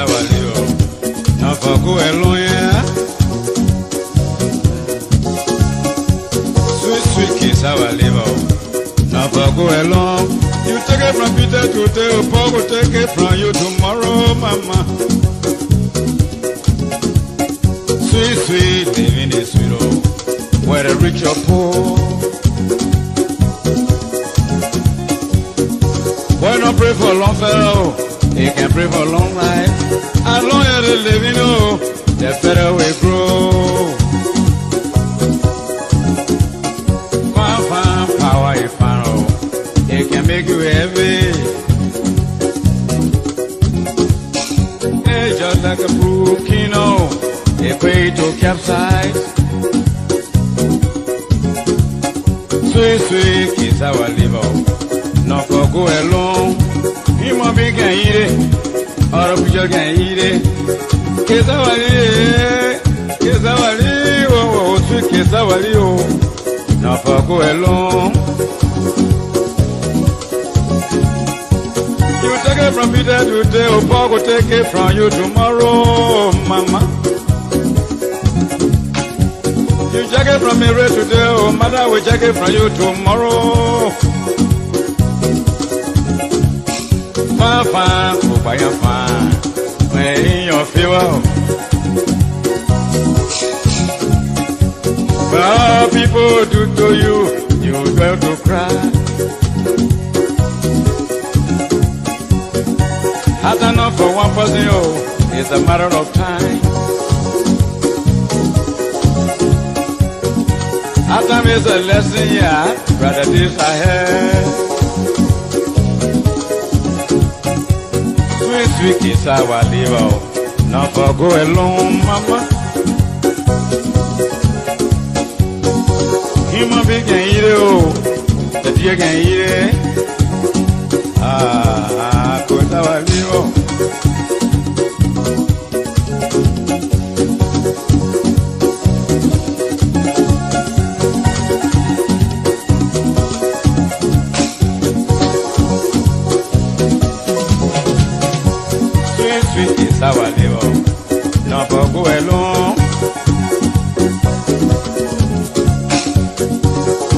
Kesavalio, no for go alone. Sweet Kesavalio, no for go alone. You take it from Peter today, Paul will take it from you tomorrow, Mama. Sweet, living is sweet, where the rich or poor. Why not pray for a long fellow? He can pray for a long life. As long as they live, you know, the better we grow. Fine, power is fine. It can make you heavy. It's just like a brook, you know. It way to capsize. Sweet is our liver. Not for go alone. You must be can eat it. Or a picture can eat it. Kesavali, oh, sweet Kesavali, oh. Not for go alone. You take it from Peter today, oh, Paul will take it from you tomorrow, Mama. You take it from me right today, oh, Mother will take it from you tomorrow. Fine, oh, by your fine, may your fever. Well, people do to you, you dare to cry. As I know for one person, oh, it's a matter of time. As time is a lesson, yeah, brother, this I had. Sweet Kesavalio, not for go alone, Mama. Human being can eat it, oh, the deer can eat it. Kesavalio. Sweet Kesavalio, no for go alone.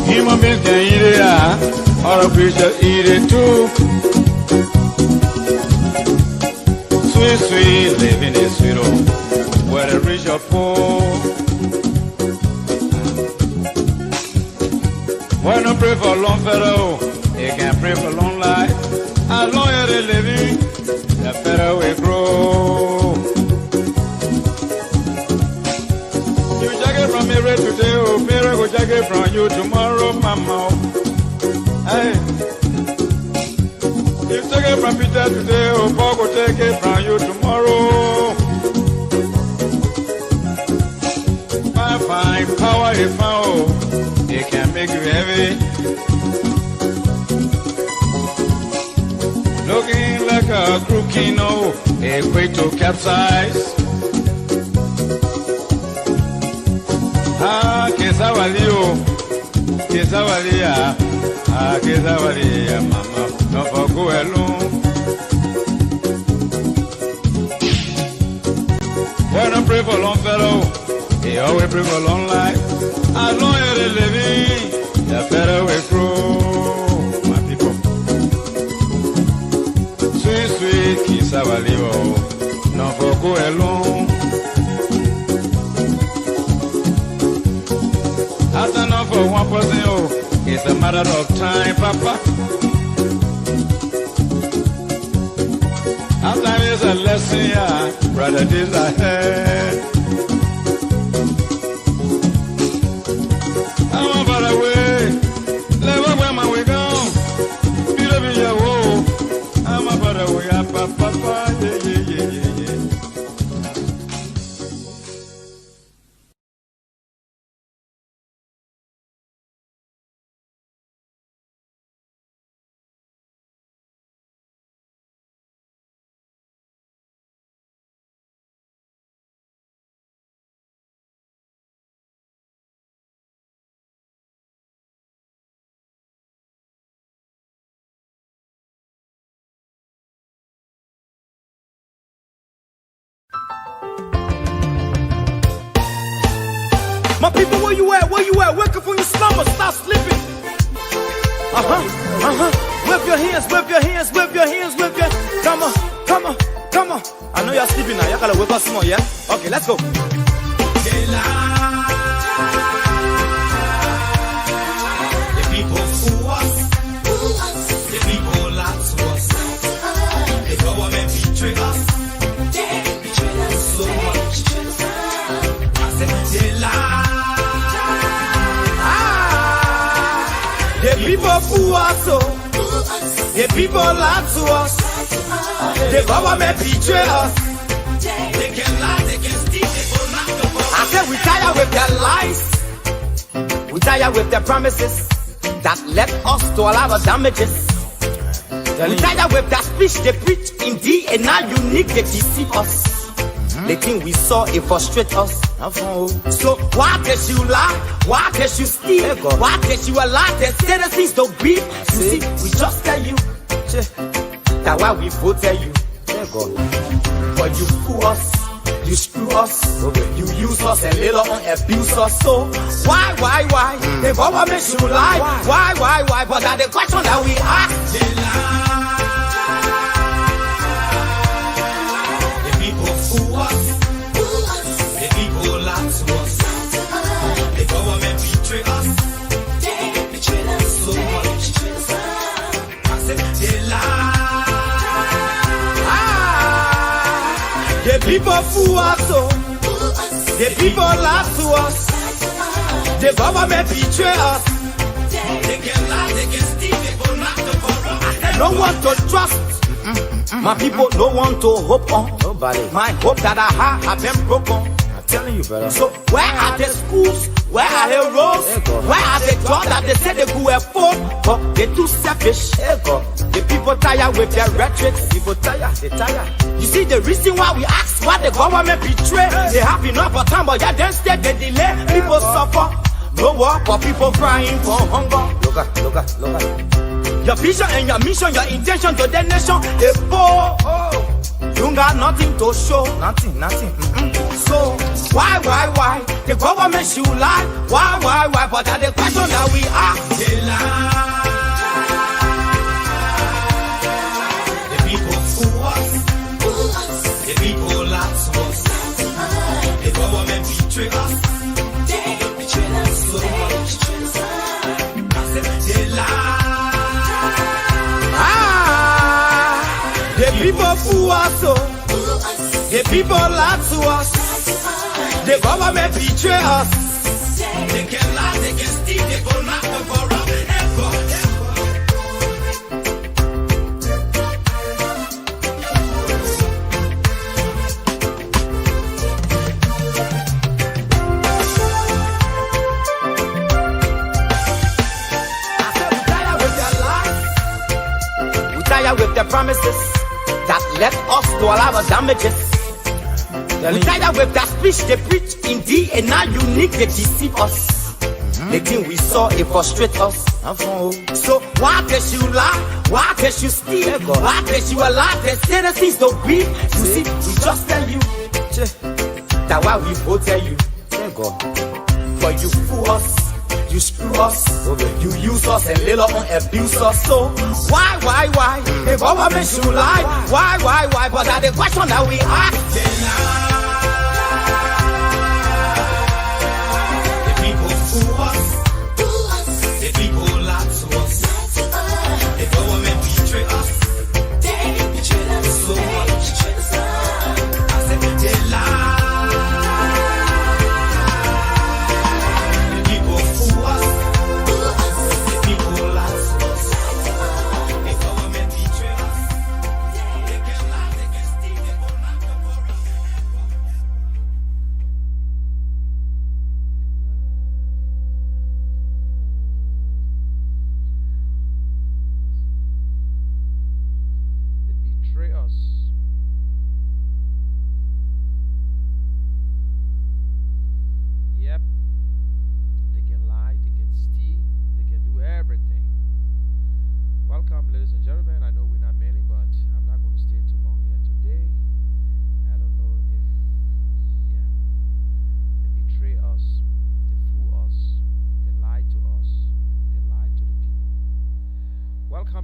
Human beings can eat it, or a creature eat it too. Sweet, living is sweet, oh, where the rich or poor. Why not pray for a long fellow? He can pray for long life. As long as they living, the better we grow. You take it from me right today, oh, Mary will take it from you tomorrow, Mama. Hey, you take it from Peter today, oh, Paul will take it from you tomorrow. Fine, power is power, it can make you heavy. Looking like a crook, you know, a way to capsize. Kesavalio, Kesavalia, Mama, no for go alone. Why not pray for long fellow? He always pray for long life. As long as they living, the better we grow, my people. Sweet Kesavalio, no for go alone. As I know for one person, oh, it's a matter of time, Papa. As time is a lesson, yeah, brother, this I had. I'm about away, never where my way gone. Be your woe. I'm about away, Papa, yeah. My people, where you at? Where you at? Wake up from your slumber, stop sleeping. Wave your hands, wave your hands, wave your hands, wave your hands. Come on, come on, come on. I know you're sleeping now. You gotta wake up some more, yeah? Okay, let's go. The people fool us. The people lie to us. The government betray us. They betray us so much. I said they lie. The people fool us, oh. The people lie to us. The government betray us. They can lie, they can steal, they will not go. I said we tired with their lies. We tired with their promises that led us to a lot of damages. We tired with that speech they preach indeed, and now unique they deceive us. The thing we saw, it frustrate us. So why did you lie? Why did you steal? Why did you allow the citizens to be? You see, we just tell you that why we voted you. But you fool us, you screw us, you use us and later on abuse us. So why? The government should lie. Why? But that's the question that we ask. They lie. The people fool us. The people lie to us. The government betray us. They betray us so much. I said they lie. The people fool us, oh. The people lie to us. The government betray us. They can lie, they can steal, they will not corrupt. No one to trust. My people, no one to hope on. Nobody. My hope that I have been broken. I'm telling you, brother. So where are the schools? Where are the roads? Where are the jobs that they say they could afford? But they're too selfish. The people tired with their rhetoric. People tired, they tired. You see the reason why we ask why the government betray. They have enough of time, but yeah, then instead they delay. People suffer. No war, but people crying for hunger. Look at. Your vision and your mission, your intention to the nation, they fall. You got nothing to show. Nothing. So why? The government should lie. Why? But that's the question that we ask. They lie. The people fool us. The people lie to us. The government betray us. They betray us so much. I said they lie. The people fool us, oh. The people lie to us. The government betray us. They can lie, they can steal, they will not corrupt. With the promises that led us to a lot of damages. We tired with that speech they preach indeed, and now unique they deceive us. The thing we saw, it frustrate us. So why did you lie? Why did you steal? Why did you allow the citizens to be? You see, we just tell you that why we voted you. But you fool us. You screw us, you use us and later on abuse us. So why? The government should lie. Why? But that's the question that we ask. The people fool us. The people lie to us. The government betray us. They betray us so much. I said they lie.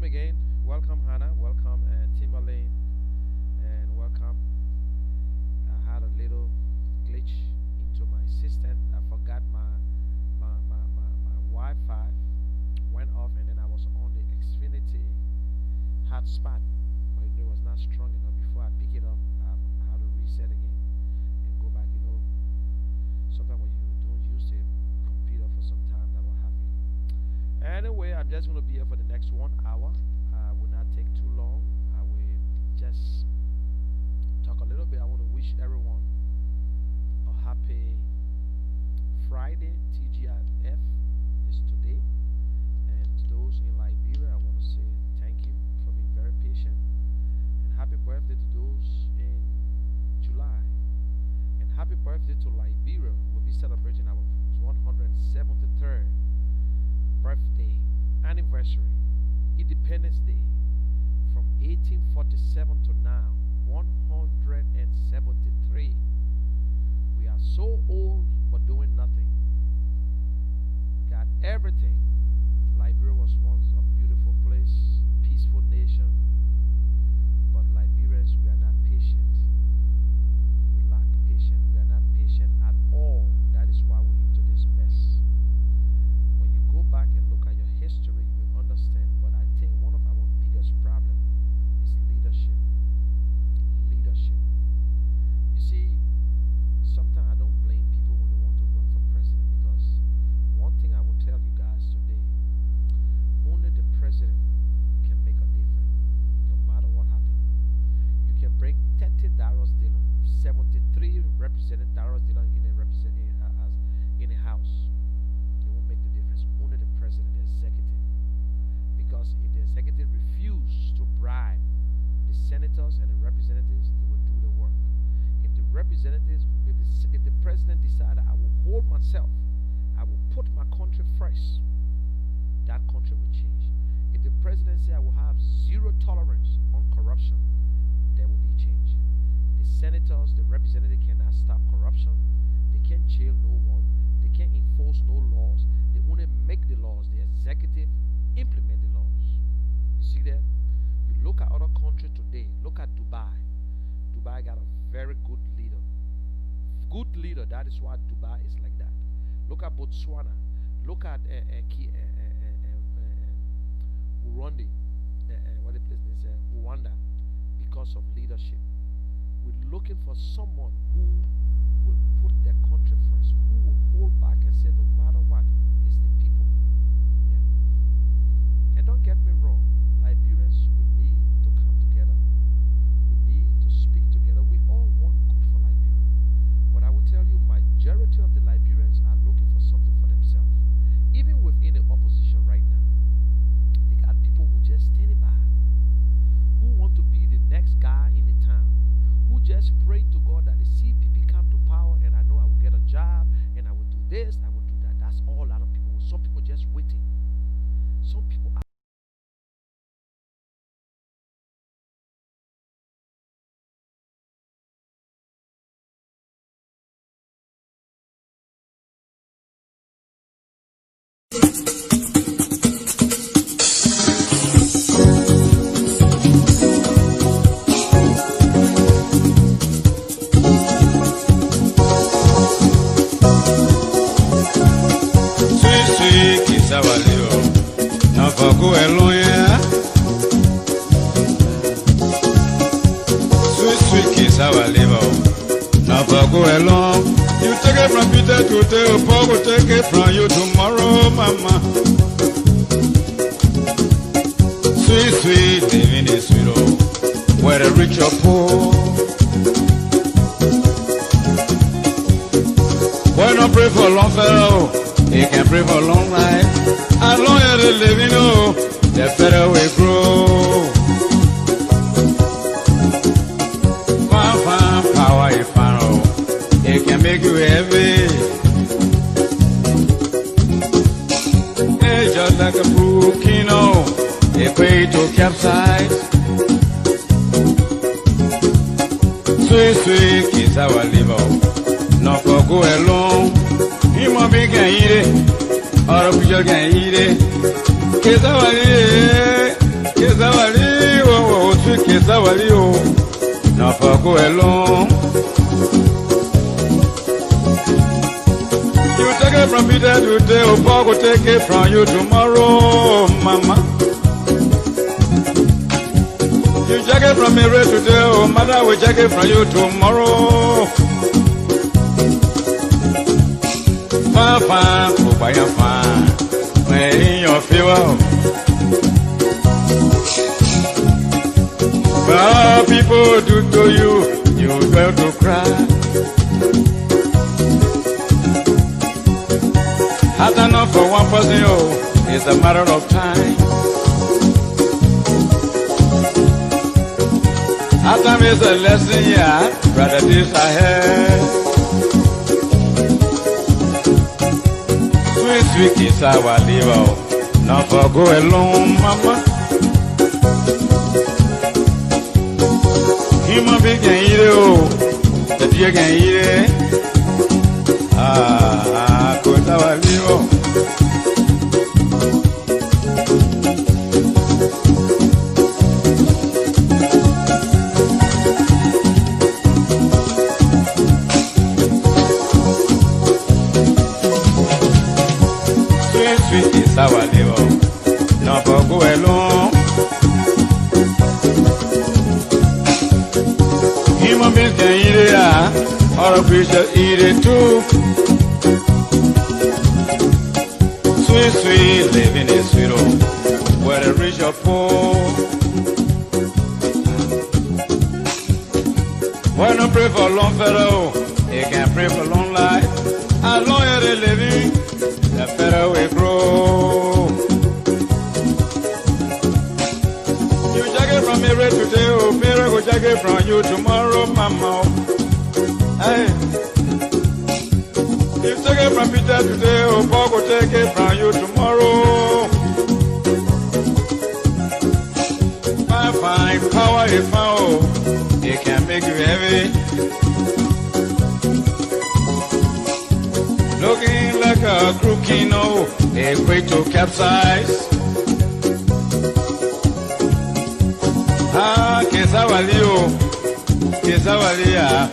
Welcome again. Welcome, Hannah. Welcome, Timberlane. And welcome. I had a little glitch into my system. I forgot my Wi-Fi went off, and then I was on the Xfinity hotspot, but it was not strong enough. Before I pick it up, I had to reset again and go back. Sometimes when you don't use the computer for some time, that will happen. Anyway, I'm just going to be here for the next 1 hour. I will not take too long. I will just talk a little bit. I want to wish everyone a happy Friday. TGIF is today. And to those in Liberia, I want to say thank you for being very patient. And happy birthday to those in July. And happy birthday to Liberia. We'll be celebrating our 173rd birthday anniversary, Independence Day, from 1847 to now, 173. We are so old but doing nothing. We got everything. Liberia was once a beautiful place, peaceful nation, but Liberians, we are not patient. We lack patience. We are not patient at all. That is why we're into this mess. When you go back and look at your history, you will understand. But I think one of our biggest problems is leadership. Leadership. You see, sometimes I don't blame people when they want to run for president, because one thing I will tell you guys today, only the president can make a difference, no matter what happens. You can bring 30 Darius Dillon, 73 represented Darius Dillon in a house. It won't make the difference. Only the president, the executive. Because if the executive refuse to bribe the senators and the representatives, they will do the work. If the representatives, if the president decided, I will hold myself, I will put my country first, that country will change. If the president say, I will have zero tolerance on corruption, there will be change. The senators, the representatives cannot stop corruption. They can't jail no one. They can't enforce no laws. They only make the laws. The executive implement the laws. You see that? You look at other countries today. Look at Dubai. Dubai got a very good leader. Good leader. That is why Dubai is like that. Look at Botswana. Look at Burundi. What the place is? Rwanda. Because of leadership. We're looking for someone who will put their country first, who will hold back and say, no matter what, it's the people. Yeah. And don't get me wrong, Liberians, we need to come together. We need to speak together. We all want good for Liberia. But I will tell you, majority of the Liberians are looking for something for themselves. Even within the opposition right now, they got people who just standing by, who want to be the next guy in the town, who just pray to God that the CPP come to power and I know I will get a job and I will do this, I will do that. That's all a lot of people. Some people just waiting. Some people are you take it from Peter today, Paul will take it from you tomorrow, mama. Sweet, sweet, living is sweet, oh, where the rich or poor. Why not pray for a long fellow? He can pray for a long life. As long as they live, the better we grow. Fine power, you find out. It can make you heavy. It's just like a volcano. It way to capsize. Sweet, sweet kiss our liver. No for go alone. Human being can eat it. Or a picture can eat it. Kiss our liver. Kesawalio, no for go alone. You take it from Peter today, or Paul will take it from you tomorrow, Mama. You take it from me right today, or Mother will take it from you tomorrow. Fine, fine, oh, by your fine, may in your favor. Well, people do to you, you have to cry. Hard enough for one person, oh, it's a matter of time. Hard time is a lesson, yeah, brother, this ahead. Sweet, sweet kiss our liver, not for go alone, mama. Human being can eat it, oh, the deer can eat it. Ah, good our liver. Sweet is our liver, not for go alone. Human beings can eat it, or a creature eat it too. Sweet, sweet, living is sweet, oh, whether rich or poor. Why not pray for long fellow? He can pray for long life. As long as they're living, the better we grow. You take it from me right today, oh, Peter will take it from you tomorrow, mama. Hey. You take it from Peter today, oh, Paul will take it from you tomorrow. Fine, fine, power is found, it can make you heavy. Looking like a crooked, no, equate to capsize. Ah, Kesawalio, Kesawalia,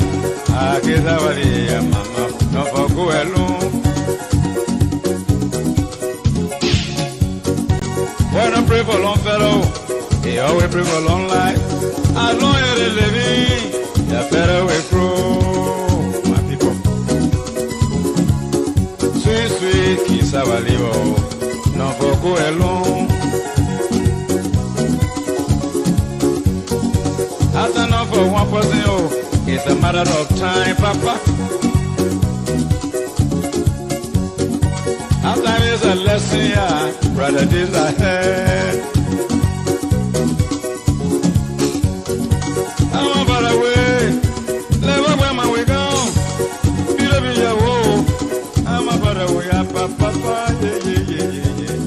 ah, Kesawalia, mama, no for go alone. Why don't pray for long fellow? He always pray for long life. As long as they're living, the better we grow, my people. Sweet, sweet, kiss our liver, no for go alone. That's enough for one person, oh, it's a matter of time, papa. That time is a lesson, yeah, brother, this ahead. I'm about the way, never where my way go. Be your woe. I'm about the way, papa, yeah, yeah, yeah, yeah, yeah.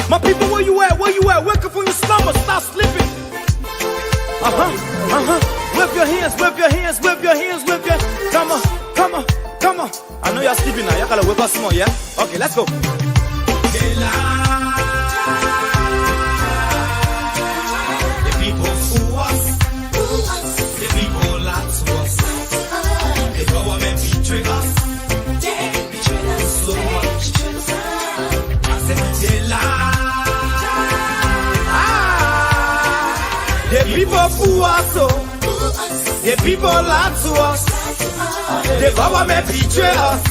My people, where you at? Where you at? Wake up from your slumber, stop sleeping. Whip your hands, whip your hands, whip your hands, whip your. Come on, come on, come on. I know you're sleeping now. Y'all gotta whip us some more, yeah? Okay, let's go. The people fool us. The people lie to us. The government betray us. They betray us so much. I said they lie. The people fool us, oh. The people lie to us. The government betray us.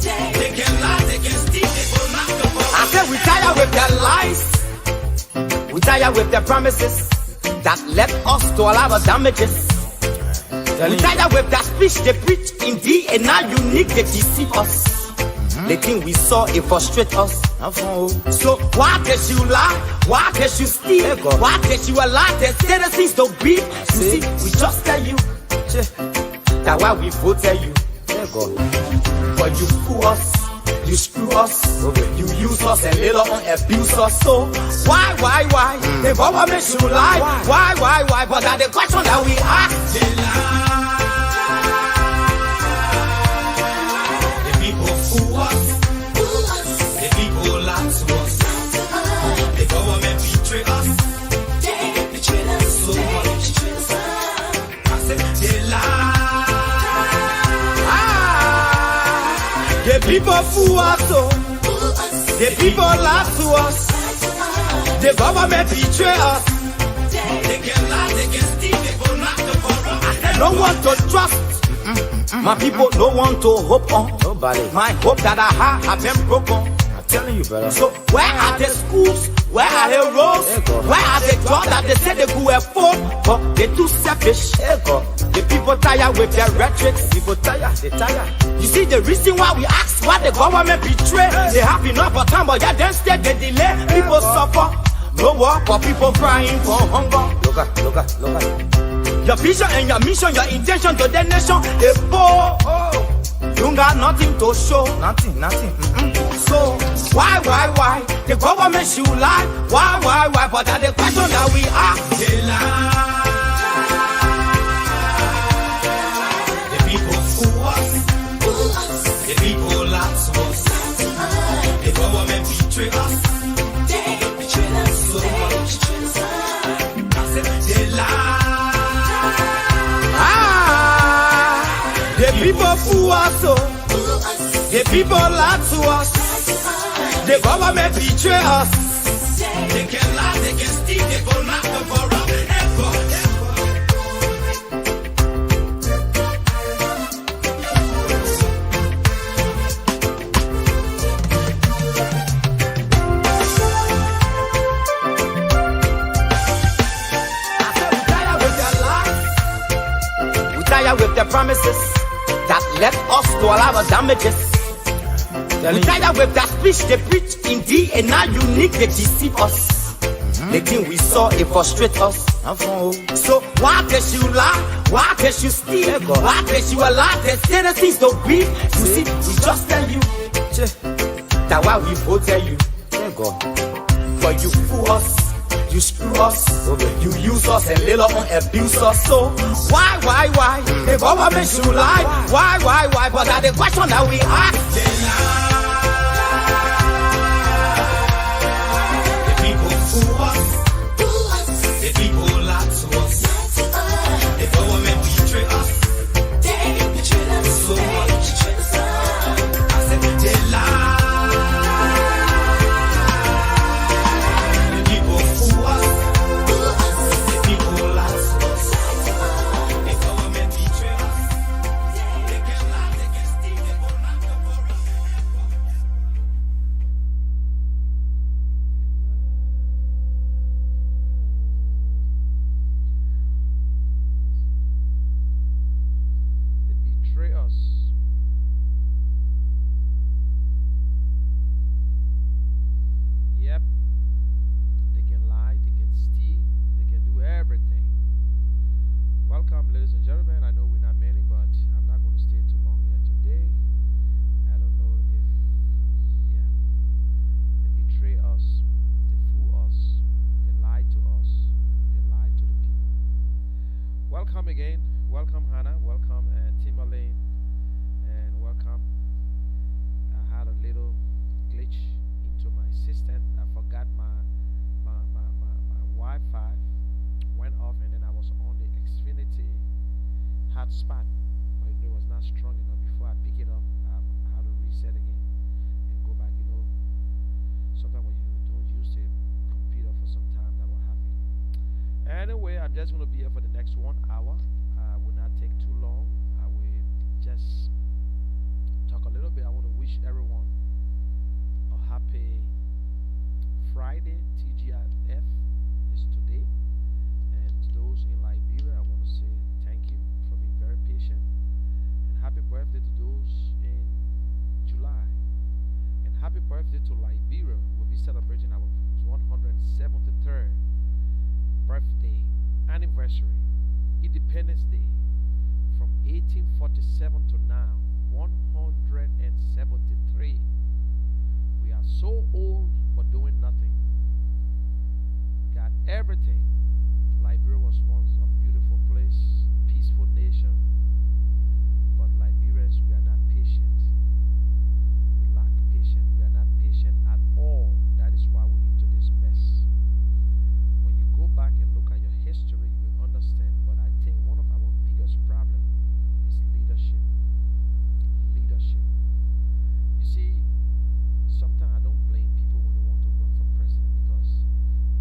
They can lie, they can steal, they will knock the ball. I said we tired with their lies. We tired with their promises that led us to all our damages. We tired with that speech they preach in thee and now unique they deceive us. The thing we saw, it frustrate us. So why can't you lie? Why can't you steal? Why can't you allow the citizens to be? You see, we just tell you that's why we voted you. But you fool us, you screw us, you use us and later on abuse us. So why? The government should lie. Why? But that's the question that we ask. They lie. The people fool us. The people lie to us. The government betray us. They betray us so much. I said they lie. The people fool us, the people lie to us. The government betray us. They can lie, they can steal, they go knock the corrupt. No one to trust. My people don't want to hope on. Nobody. My hope that I have been broken. I'm telling you, brother. So where are the schools? Where are the roads? Where are the jobs that they say they could afford? But they too selfish. The people tired with their rhetoric. People tired, they tired. You see the reason why we ask why the government betray. They have enough of time, but yeah, then instead they delay. People suffer. No work, but people crying for hunger. Look at. Your vision and your mission, your intention to the nation, they poor. You got nothing to show. Nothing. So why? The government should lie. Why? But that's the question that we ask. They lie. The people fool us. The people lie to us. The government betray us. They betray us so much. I said they lie. The people fool us, the people lie to us. The government betray us. They can lie, they can steal, they go knock the corrupt. We tired with the promises that left us to allow the damages. We tired with that speech they preach indeed, and now unique they deceive us. The thing we saw it frustrate us. So why can't you lie? Why can't you steal? Why can't you allow the citizens to be? You see, we just tell you that's why we voted you. But you fool us. You screw us, you use us and later on abuse us. So why? The government should lie. Why? But that's the question that we ask. They lie. The people fool us. The people lie to us. The government betray us. They betray us so much. I said they lie. Welcome, ladies and gentlemen. I know we're not many, but I'm not going to stay too long here today. I don't know if, they betray us, they fool us, they lie to us, they lie to the people. Welcome again. Welcome, Hannah. Welcome, Timberlane. And welcome. I had a little glitch into my system. I forgot my Wi-Fi went off, and then I was on the Xfinity hotspot, but it was not strong enough. Before I pick it up, I had to reset again and go back. Sometimes when you don't use the computer for some time, that will happen. Anyway, I'm just going to be here for the next 1 hour. I will not take too long. I will just talk a little bit. I want to wish everyone a happy Friday. TGIF is today. And to those in Liberia, I want to say thank you for being very patient. And happy birthday to those in July. And happy birthday birthday to Liberia. We'll be celebrating our 173rd birthday anniversary, Independence Day, from 1847 to now, 173. We are so old but doing nothing. We got everything. Liberia was once a beautiful place, peaceful nation, but Liberians, we are not patient. We lack patience. We are not patient at all. That is why we're into this mess. When you go back and look at your history, you will understand. But I think one of our biggest problems is leadership. Leadership. You see, sometimes I don't blame people when they want to run for president, because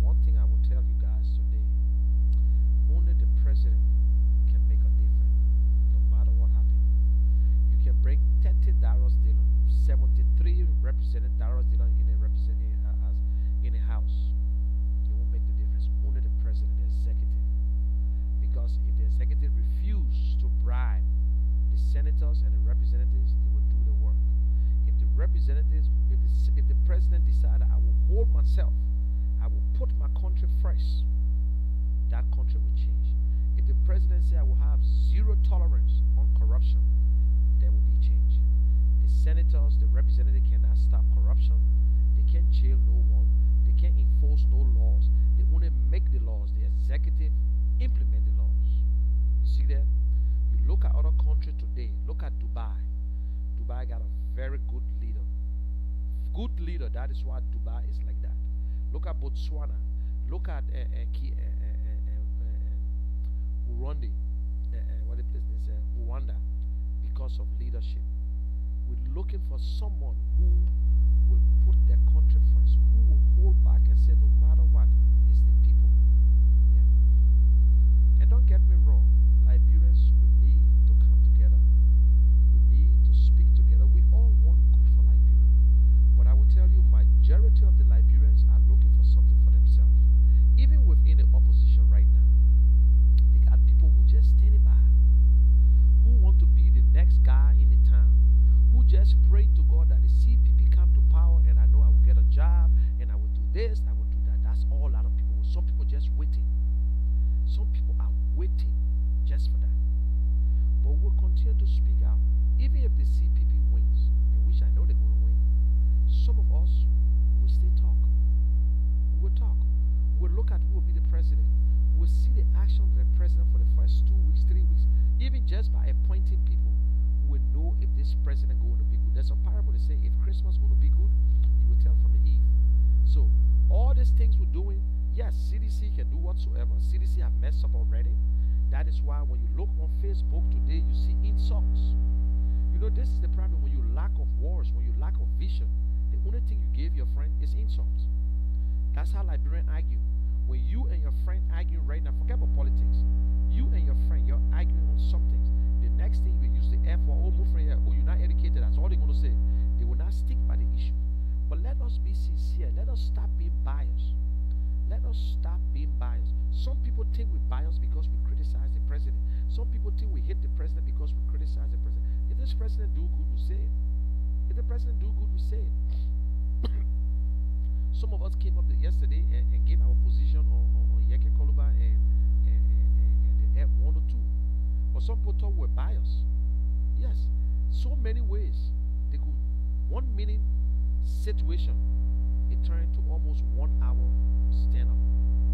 one thing I will tell you guys today, only the president can make a difference, no matter what happens. You can bring 30 Darius Dillon, 73 representing Darius Dillon in in a house. It won't make the difference. Only the president, the executive. Because if the executive refuse to bribe the senators and the representatives, they will do the work. If the representatives, if the president decided, I will hold myself, I will put my country first, that country will change. If the president say I will have zero tolerance on corruption, there will be change. The senators, the representatives cannot stop corruption. They can't jail no one. They can't enforce no laws. They only make the laws. The executive implement the laws. You see that? You look at other countries today. Look at Dubai. Dubai got a very good leader. Good leader. That is why Dubai is like that. Look at Botswana. Look at Burundi. What the place is? Rwanda. Because of leadership. We're looking for someone who will put their country first, who will hold back and say, no matter what, it's the people. Yeah. And don't get me wrong, Liberians, we need to come together. We need to speak together. We all want good for Liberia. But I will tell you, majority of the Liberians are looking for something for themselves. Even within the opposition right now, they got people who just standing by, who want to be the next guy in the town, who just pray to God that the CPP come to power and I know I will get a job and I will do this, I will do that. That's all a lot of people. Some people just waiting. Some people are waiting just for that. But we'll continue to speak out. Even if the CPP wins, and which I know they're going to win, some of us will still talk. We'll talk. We'll look at who will be the president. We'll see the action of the president for the first 2 weeks, 3 weeks, even just by appointing people. Will know if this president going to be good. There's a parable that say if Christmas going to be good, you will tell from the eve. So all these things we're doing, yes, CDC can do whatsoever. CDC have messed up already. That is why when you look on Facebook today, you see insults. You know, this is the problem when you lack of words, when you lack of vision. The only thing you give your friend is insults. That's how Liberians argue. When you and your friend argue right now, forget about politics. You and your friend, you're arguing on some things. The next thing you use the F for, oh, move from here, oh, you're not educated, that's all they're going to say. They will not stick by the issue. But let us be sincere. Let us stop being biased. Let us stop being biased. Some people think we're biased because we criticize the president. Some people think we hate the president because we criticize the president. If this president do good, we say it. If the president do good, we say it. Some of us came up yesterday and gave our position on Yeke Koluba and the F102. But some people thought we're biased. Yes, so many ways. They could, 1 minute situation, it turned into almost 1 hour stand up.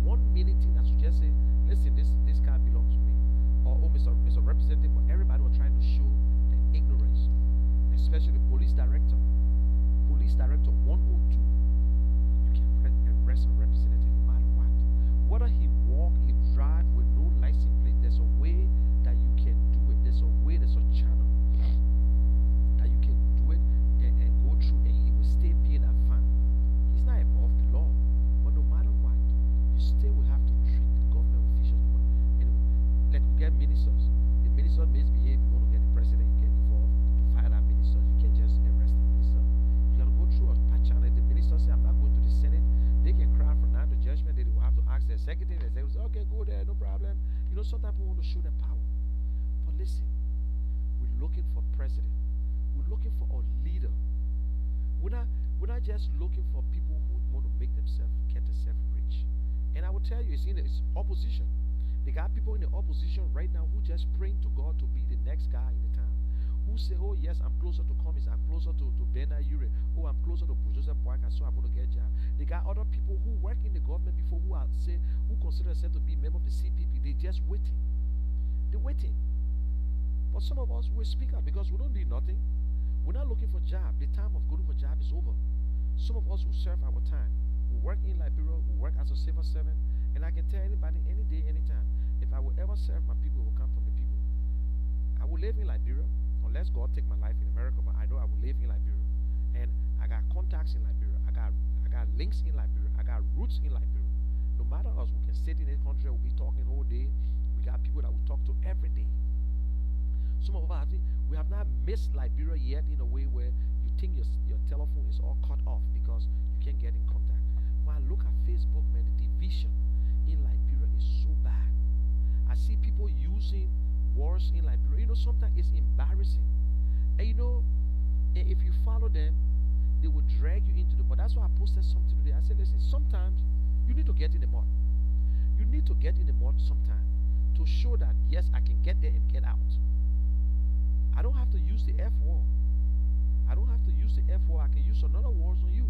1 minute thing that should just say, listen, this car belongs to me. Or, oh, Mr. Representative, but everybody was trying to show the ignorance. Especially the police director. Police director 102. Arrest a representative no matter what. Whether he walk, he drive with no license plate, there's a way that you can do it. There's a way, there's a channel that you can do it and go through, and he will still pay that fine. He's not above the law. But no matter what, you still will have to treat the government officials. Anyway, like we get ministers. The minister misbehave, you want to get the president, you get involved to fire that minister. You can't just arrest the minister. You gotta go through a channel. If the minister say, I'm not going to the Senate, they can cry for now to judgment. They will have to ask the executive. The executive will say, okay, go there, no problem. You know, sometimes people want to show their power. But listen, we're looking for president. We're looking for a leader. We're not just looking for people who want to make themselves, get themselves rich. And I will tell you, it's opposition. They got people in the opposition right now who just praying to God to be the next guy in the town. Who say, oh yes, I'm closer to Cummings, I'm closer to Bernard Ure, oh I'm closer to Joseph Boyka, so I'm going to get job. They got other people who work in the government before who consider themselves to be member of the CPP. They just waiting. They're waiting. But some of us will speak up because we don't need nothing. We're not looking for job. The time of going for job is over. Some of us will serve our time. We work in Liberia, we work as a civil servant, and I can tell anybody any day, anytime, if I will ever serve my people, it will come from the people. I will live in Liberia, unless God take my life in America, but I know I will live in Liberia. And I got contacts in Liberia. I got links in Liberia. I got roots in Liberia. No matter us, we can sit in this country, we'll be talking all day. We got people that we talk to every day. Some of us, we have not missed Liberia yet in a way where you think your telephone is all cut off because you can't get in contact. When I look at Facebook, man, the division in Liberia is so bad. I see people using words in Liberia. Sometimes it's embarrassing. And if you follow them, they will drag you into the mud. That's why I posted something today. I said, listen, sometimes you need to get in the mud. You need to get in the mud sometime to show that, yes, I can get there and get out. I don't have to use the F word. I don't have to use the F word. I can use another words on you.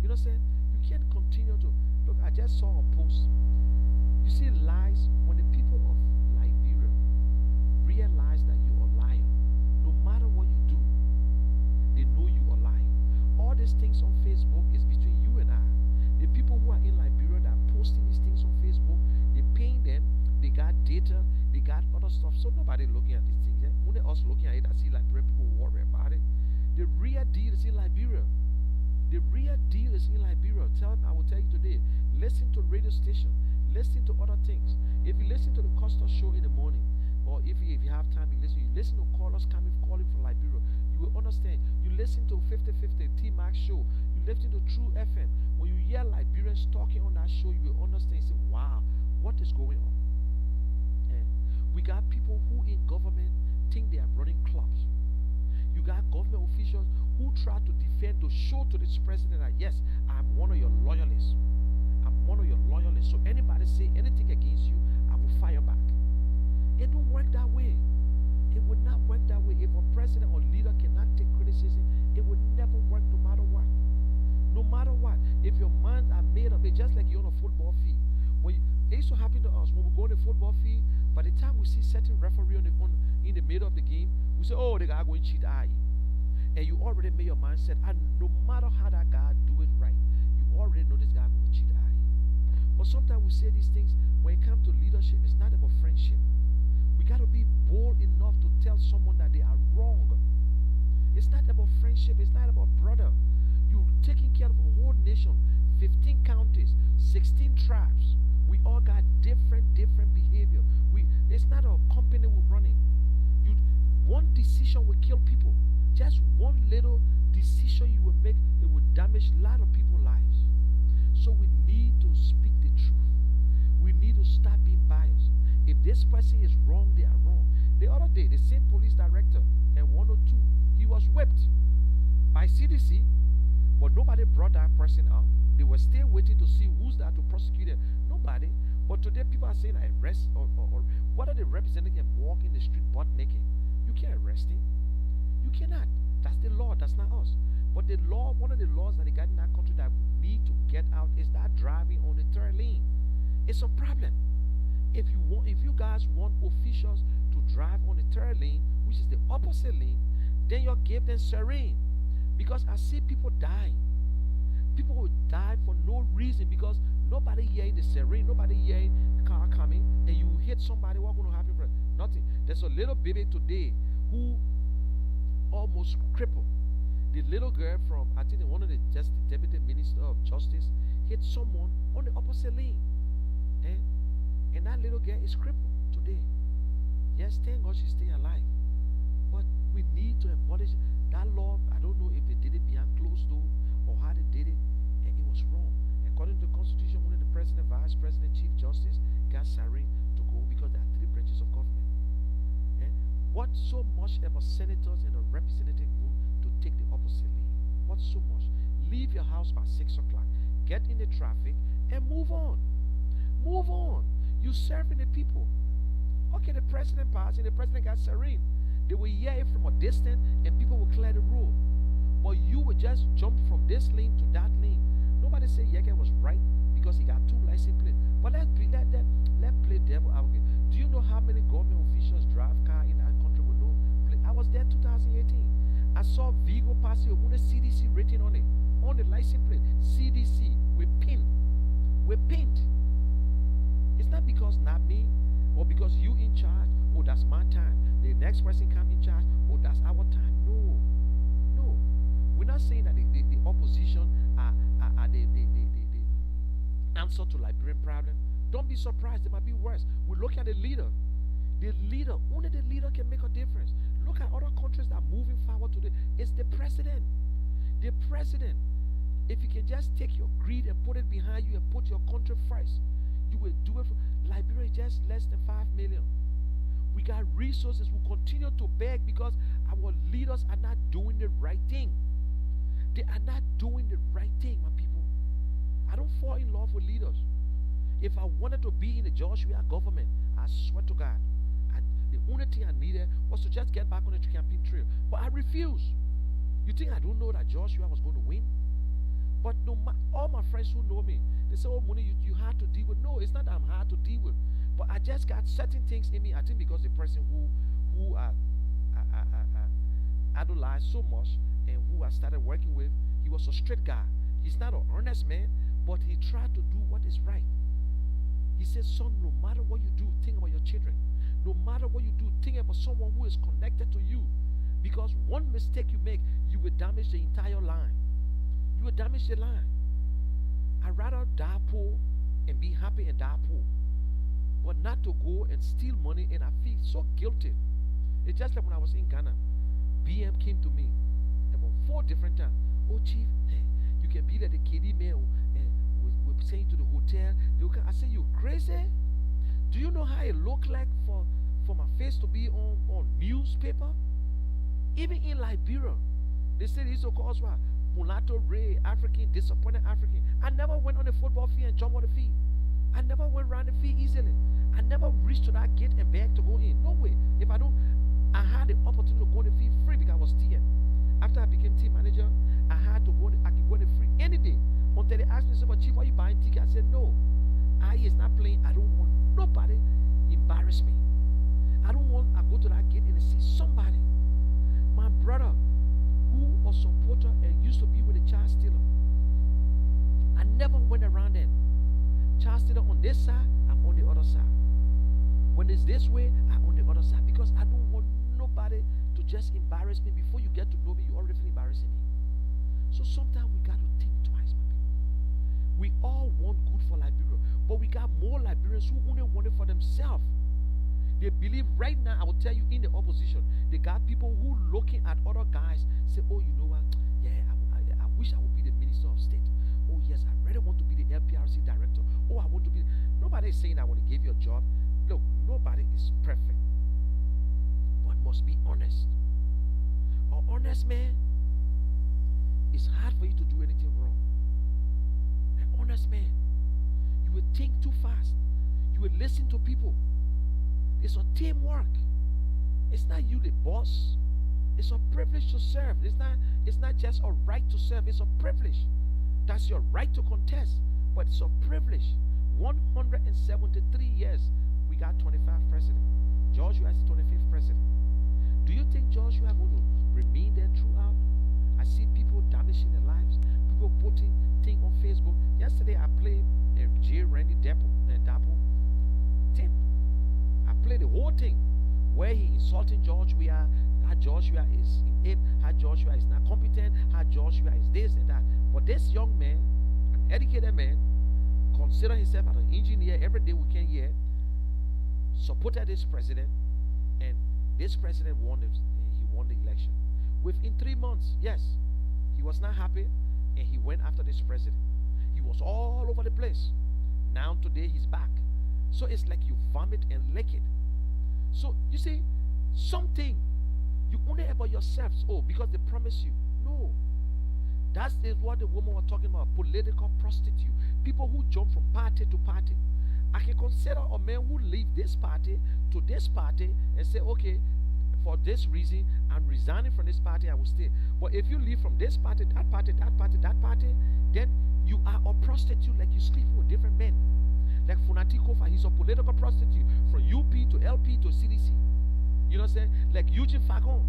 You know what I'm saying? You can't continue to look. I just saw a post. You see lies when the people of Liberia realize that you are a liar. No matter what you do, they know you are lying. All these things on Facebook is between you and I. The people who are in Liberia that are posting these things on Facebook, they're paying them. They got data. They got other stuff. So nobody looking at these things. Only us looking at it, I see Liberian people worry about it. The real deal is in Liberia. The real deal is in Liberia. I will tell you today, listen to radio station, listen to other things. If you listen to the Costa show in the morning, or if you have time, you listen to callers calling from Liberia, you will understand. You listen to 50/50 T-Max show, you listen to True FM. When you hear Liberians talking on that show, you will understand. You say, wow, what is going on? And we got people who in government think they are running clubs. You got government officials who try to defend, to show to this president that, yes, I'm one of your loyalists. I'm one of your loyalists. So anybody say anything against you, I will fire back. It don't work that way. It would not work that way. If a president or leader cannot take criticism, it would never work no matter what. No matter what. If your minds are made up, it's just like you're on a football field. It used to happen to us when we go on the football field. By the time we see certain referee in the middle of the game, we say, oh, the guy going to cheat IE. And you already made your mindset, and no matter how that guy do it right, you already know this guy going to cheat IE. But sometimes we say these things, when it comes to leadership, it's not about friendship. We got to be bold enough to tell someone that they are wrong. It's not about friendship. It's not about brother. You're taking care of a whole nation, 15 counties, 16 tribes. We all got different behavior. It's not a company we're running. One decision will kill people. Just one little decision you will make, it will damage a lot of people's lives. So we need to speak the truth. We need to stop being biased. If this person is wrong, they are wrong. The other day, the same police director in 102, he was whipped by CDC, but nobody brought that person out. They were still waiting to see who's there to prosecute him. Nobody. But today people are saying arrest or what are they representing him walk in the street butt naked? You can't arrest him. You cannot. That's the law. That's not us. But the law, one of the laws that they got in that country that we need to get out is that driving on the third lane. It's a problem. If you guys want officials to drive on the third lane, which is the opposite lane, then you give them serene. Because I see people dying. People will die for no reason because nobody hearing the serene, nobody hearing the car coming, and you hit somebody. What's going to happen? Nothing. There's a little baby today who almost crippled. The little girl from, I think one of the deputy minister of justice hit someone on the opposite lane. And that little girl is crippled today. Yes, thank God she's still alive. But we need to abolish that law. I don't know if they did it behind closed door or how they did it, and it was wrong. According to the Constitution, only the president, vice president, chief justice got siren to go because there are 3 branches of government. What so much about senators and a representative move to take the opposite lane? what so much? Leave your house by 6 o'clock, get in the traffic, and move on. Move on. You serving the people. Okay, the president passed and the president got serene. They will hear it from a distance and people will clear the road. But you will just jump from this lane to that lane. Nobody say Yeke was right because he got 2 license plates. But let's play devil advocate. Do you know how many government officials drive car in our country with no plate? I was there 2018. I saw Vigo pass with a CDC rating on it, on the license plate. CDC with pin. With paint. It's not because not me, or because you in charge, or that's my time. The next person come in charge, or that's our time. No. No. We're not saying that the opposition are the answer to Liberian problem. Don't be surprised, they might be worse. We look at the leader. The leader, only the leader can make a difference. Look at other countries that are moving forward today. It's the president. The president. If you can just take your greed and put it behind you and put your country first, you will do it. Liberia is just less than 5 million. We got resources. We continue to beg because our leaders are not doing the right thing. They are not doing the right thing, my people. I don't fall in love with leaders. If I wanted to be in the Joshua government, I swear to God, the only thing I needed was to just get back on the campaign trail. But I refused. You think I don't know that Joshua was going to win? But no, all my friends who know me, they say, oh, Money, you hard to deal with. No, it's not that I'm hard to deal with. But I just got certain things in me. I think because the person who I idolized so much and who I started working with, he was a straight guy. He's not an earnest man, but he tried to do what is right. He says, son, no matter what you do, think about your children. No matter what you do, think about someone who is connected to you. Because one mistake you make, you will damage the entire line. You will damage the line. I'd rather die poor and be happy and die poor. But not to go and steal money, and I feel so guilty. It's just like when I was in Ghana. BM came to me about 4 different times. Oh, Chief, hey, you can be like the KD man and we're saying to the hotel. I say, you crazy? Do you know how it look like for my face to be on newspaper? Even in Liberia, they say this of course what? Mulatto, Ray, African, disappointed African. I never went on the football field and jumped on the field. I never went around the field easily. I never reached to that gate and begged to go in. No way. If I don't, I had the opportunity to go on the field free because I was TM. After I became team manager, I had to go. I could go on the free any day. Until they asked me, "But Chief, why you buying ticket?" I said, "No, I is not playing. I don't want nobody embarrass me. I don't want. I go to that gate and see somebody, my brother, who was supporter and used to be with a child stealer. I never went around them. Child stealer on this side, I'm on the other side. When it's this way, I'm on the other side because I don't want nobody to just embarrass me. Before you get to know me, you already feel embarrassing me. So sometimes we got to think twice, my people. We all want good for Liberia, but we got more Liberians who only want it for themselves. They believe right now, I will tell you, in the opposition, they got people who looking at other guys, say, oh, you know what? Yeah, I wish I would be the Minister of State. Oh, yes, I really want to be the LPRC director. Oh, I want to be. Nobody is saying I want to give you a job. Look, nobody is perfect. One must be honest. An honest man, it's hard for you to do anything wrong. An honest man, you will think too fast. You will listen to people. It's a teamwork. It's not you the boss. It's a privilege to serve. It's not just a right to serve. It's a privilege. That's your right to contest, but it's a privilege. 173 years, we got 25 presidents. Joshua is 25th president. Do you think Joshua is going to remain there throughout? I see people damaging their lives. People putting things on Facebook. Yesterday, I played J. Randy Dapple tape. I played the whole thing where he insulting Joshua, how Joshua is inept, how Joshua is not competent, how Joshua is this and that. But this young man, an educated man, consider himself as an engineer every day we can hear, supported this president, and this president won the election. Within 3 months, yes, he was not happy, and he went after this president. He was all over the place. Now today he's back. So it's like you vomit and lick it. So you see, something you only about yourselves. Oh, because they promise you. No. That is what the woman was talking about, political prostitute. People who jump from party to party. I can consider a man who leave this party to this party and say, okay, for this reason, I'm resigning from this party, I will stay. But if you leave from this party, that party, that party, that party, then you are a prostitute, like you sleep with different men. Like Funati Kofa, he's a political prostitute from UP to LP to CDC. You know what I'm saying? Like Eugene Fagon.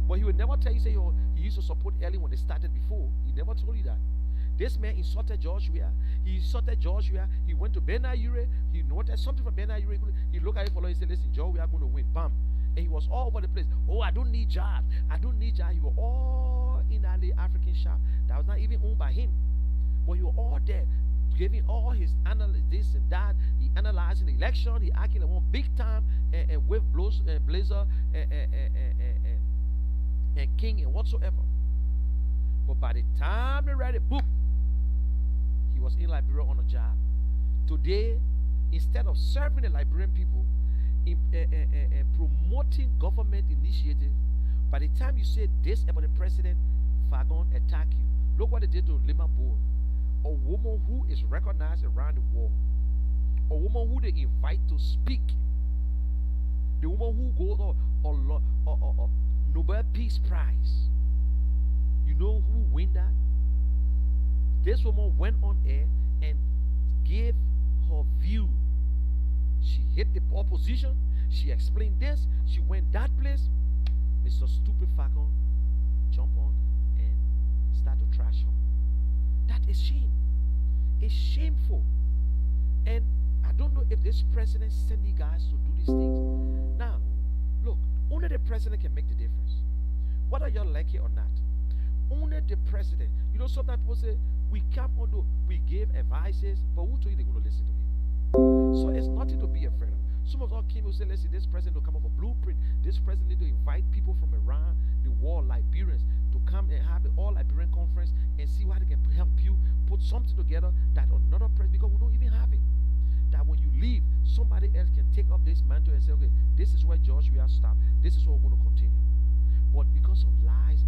But he would never tell you, say, oh, he used to support Ellie when they started before. He never told you that. This man insulted Joshua. He insulted Joshua. He went to Ben Ayure. He noted something from Ben Ayure. He looked at it, and said, listen, Joe, we are going to win. Bam. And he was all over the place. Oh, I don't need jobs. I don't need jobs. He was all in that African shop that was not even owned by him. But he was all there, giving all his analysis, this and that. He analyzing the election. He acting like one big time and with blazer and king and whatsoever. But by the time they read the book, he was in Liberia on a job. Today, instead of serving the Liberian people, in promoting government initiative, by the time you say this about the president, Fagon attack you. Look what they did to Lima Boy, a woman who is recognized around the world, a woman who they invite to speak, the woman who goes on Nobel Peace Prize. You know who win that? This woman went on air and gave her view. She hit the opposition. She explained this. She went that place. Mr. Stupid Falcon jump on and start to trash her. That is shame. It's shameful. And I don't know if this president sent you guys to do these things. Now, look, only the president can make the difference. Whether y'all like it or not. Only the president. You know, sometimes people say, we come on, we give advices, but who told you they're going to listen to it? So it's nothing to be afraid of. Some of us came and say, listen, this president will come up with a blueprint. This president need to invite people from around the world, Liberians, to come and have the All Liberian Conference and see how they can help you put something together that another president, because we don't even have it. That when you leave, somebody else can take up this mantle and say, okay, this is where George we have stopped. This is what we're going to continue. But because of lies,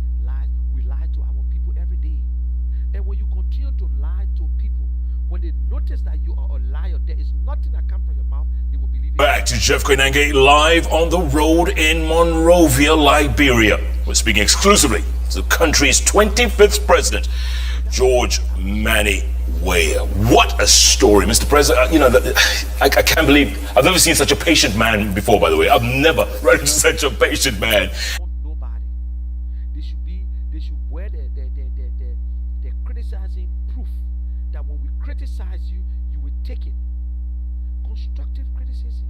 we lie to our people every day. And when you continue to lie to people, when they notice that you are a liar, there is nothing that comes from your mouth, they will believe it. Back to Jeff Koinange live on the road in Monrovia, Liberia. We're speaking exclusively to the country's 25th president, George Manny Weah. What a story, Mr. President. I can't believe I've never seen such a patient man before, by the way. I've never run into such a patient man. Nobody. They should wear the criticizing proof that when we criticize you, you will take it. Constructive criticism.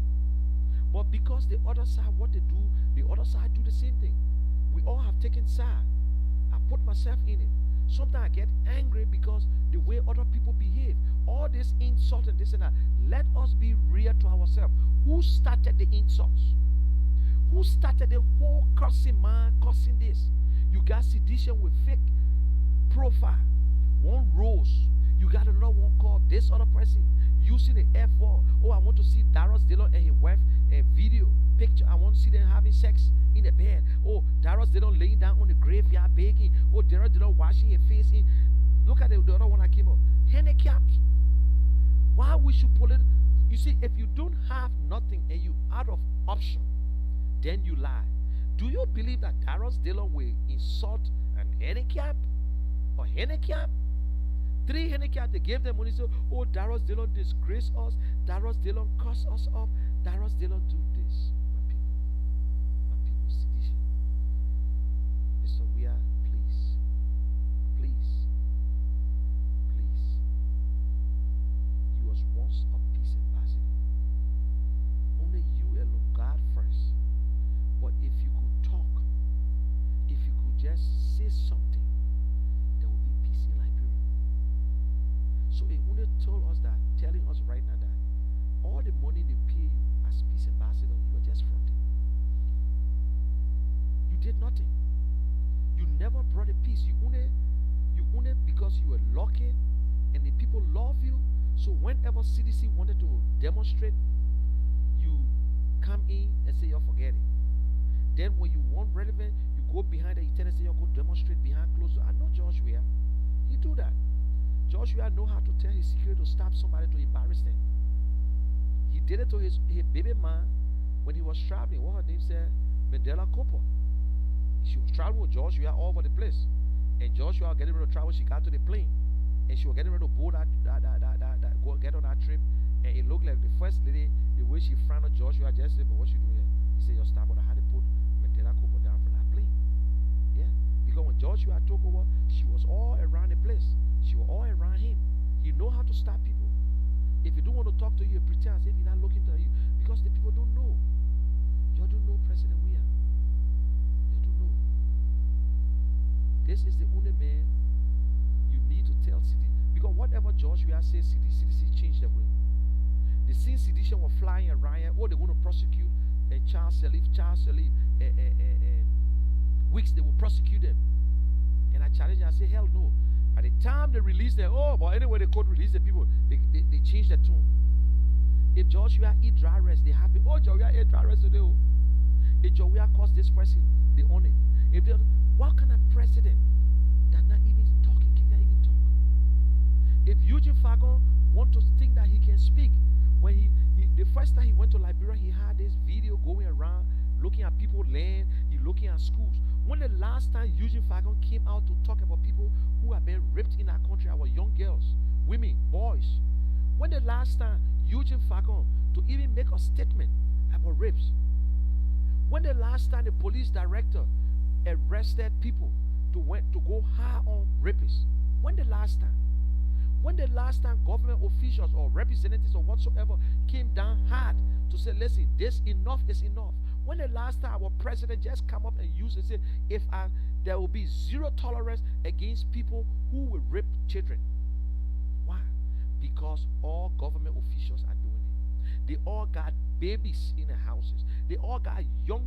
But because the other side, what they do, the other side do the same thing. We all have taken side. I put myself in it. Sometimes I get angry because the way other people behave. All this insult and this and that. Let us be real to ourselves. Who started the insults? Who started the whole cursing man, cursing this? You got sedition with fake profile. One rose. You got another one called this other person using the F4. Oh, I want to see Darius Dillon and his wife a video picture. I want to see them having sex in the bed. Oh, Darius Dillon laying down on the graveyard begging. Oh, Darius Dillon washing his face in. Look at the other one that came up. Handicapped. Why we should pull it? You see, if you don't have nothing and you out of option, then you lie. Do you believe that Darius Dillon will insult an handicap? Or handicap? 3 handicaps, they gave them money. So, oh, Darius Dillon disgrace us. Darius Dillon cuss us up. Darius Dillon do this. My people, sedition. Mr. Weah, please. You was once a peace ambassador. Only you alone, God first. But if you could talk, if you could just say something, there will be peace in Liberia. So it only told us that, telling us right now that all the money they pay you as peace ambassador, you are just fronting. You did nothing. You never brought a peace. You only because you were lucky and the people love you. So whenever CDC wanted to demonstrate, you come in and say you're forgetting. Then when you want relevant, you go behind the internet and say you're going to demonstrate behind closed doors. I know George Weah. didn't do that. Joshua know how to tell his secret to stop somebody to embarrass them. He did it to his baby man when he was traveling. What her name said? Mandela Cooper. She was traveling with Joshua all over the place. And Joshua was getting ready to travel. She got to the plane. And she was getting ready to board go get on that trip. And it looked like the first lady, the way she frowned at Joshua, just said, but what you doing here? He said, your starboard, I had to put Mandela Cooper down from that plane. Yeah. Because when Joshua took over, she was all around the place. She was all around him. He know how to stop people. If you don't want to talk to you, pretend as if he's not looking to you. Because the people don't know. You don't know President William. You don't know. This is the only man you need to tell CD. Because whatever Joshua says, CDC changed their way. The same sedition were flying around. Oh, they're going to prosecute Charles Sirleaf, Weeks, they will prosecute them. And I challenge them, I say, hell no. By the time they release them, oh, but anyway, they could release the people, they change their tune. If Joshua eat dry rest, they happy. Oh, Joshua ate dry rest today. Oh. If Joshua caused this person, they own it. If they, what kind of president that not even talking, cannot even talk? If Eugene Fagon want to think that he can speak, when he the first time he went to Liberia, he had this video going around, looking at people's land, he looking at schools. When the last time Eugene Fagon came out to talk about people who have been raped in our country, our young girls, women, boys? When the last time Eugene Fagon to even make a statement about rapes? When the last time the police director arrested people to go hard on rapists? When the last time? When the last time government officials or representatives or whatsoever came down hard to say, listen, this enough is enough? When the last time our president just come up and use and say, there will be zero tolerance against people who will rape children? Why? Because all government officials are doing it. They all got babies in their houses. They all got young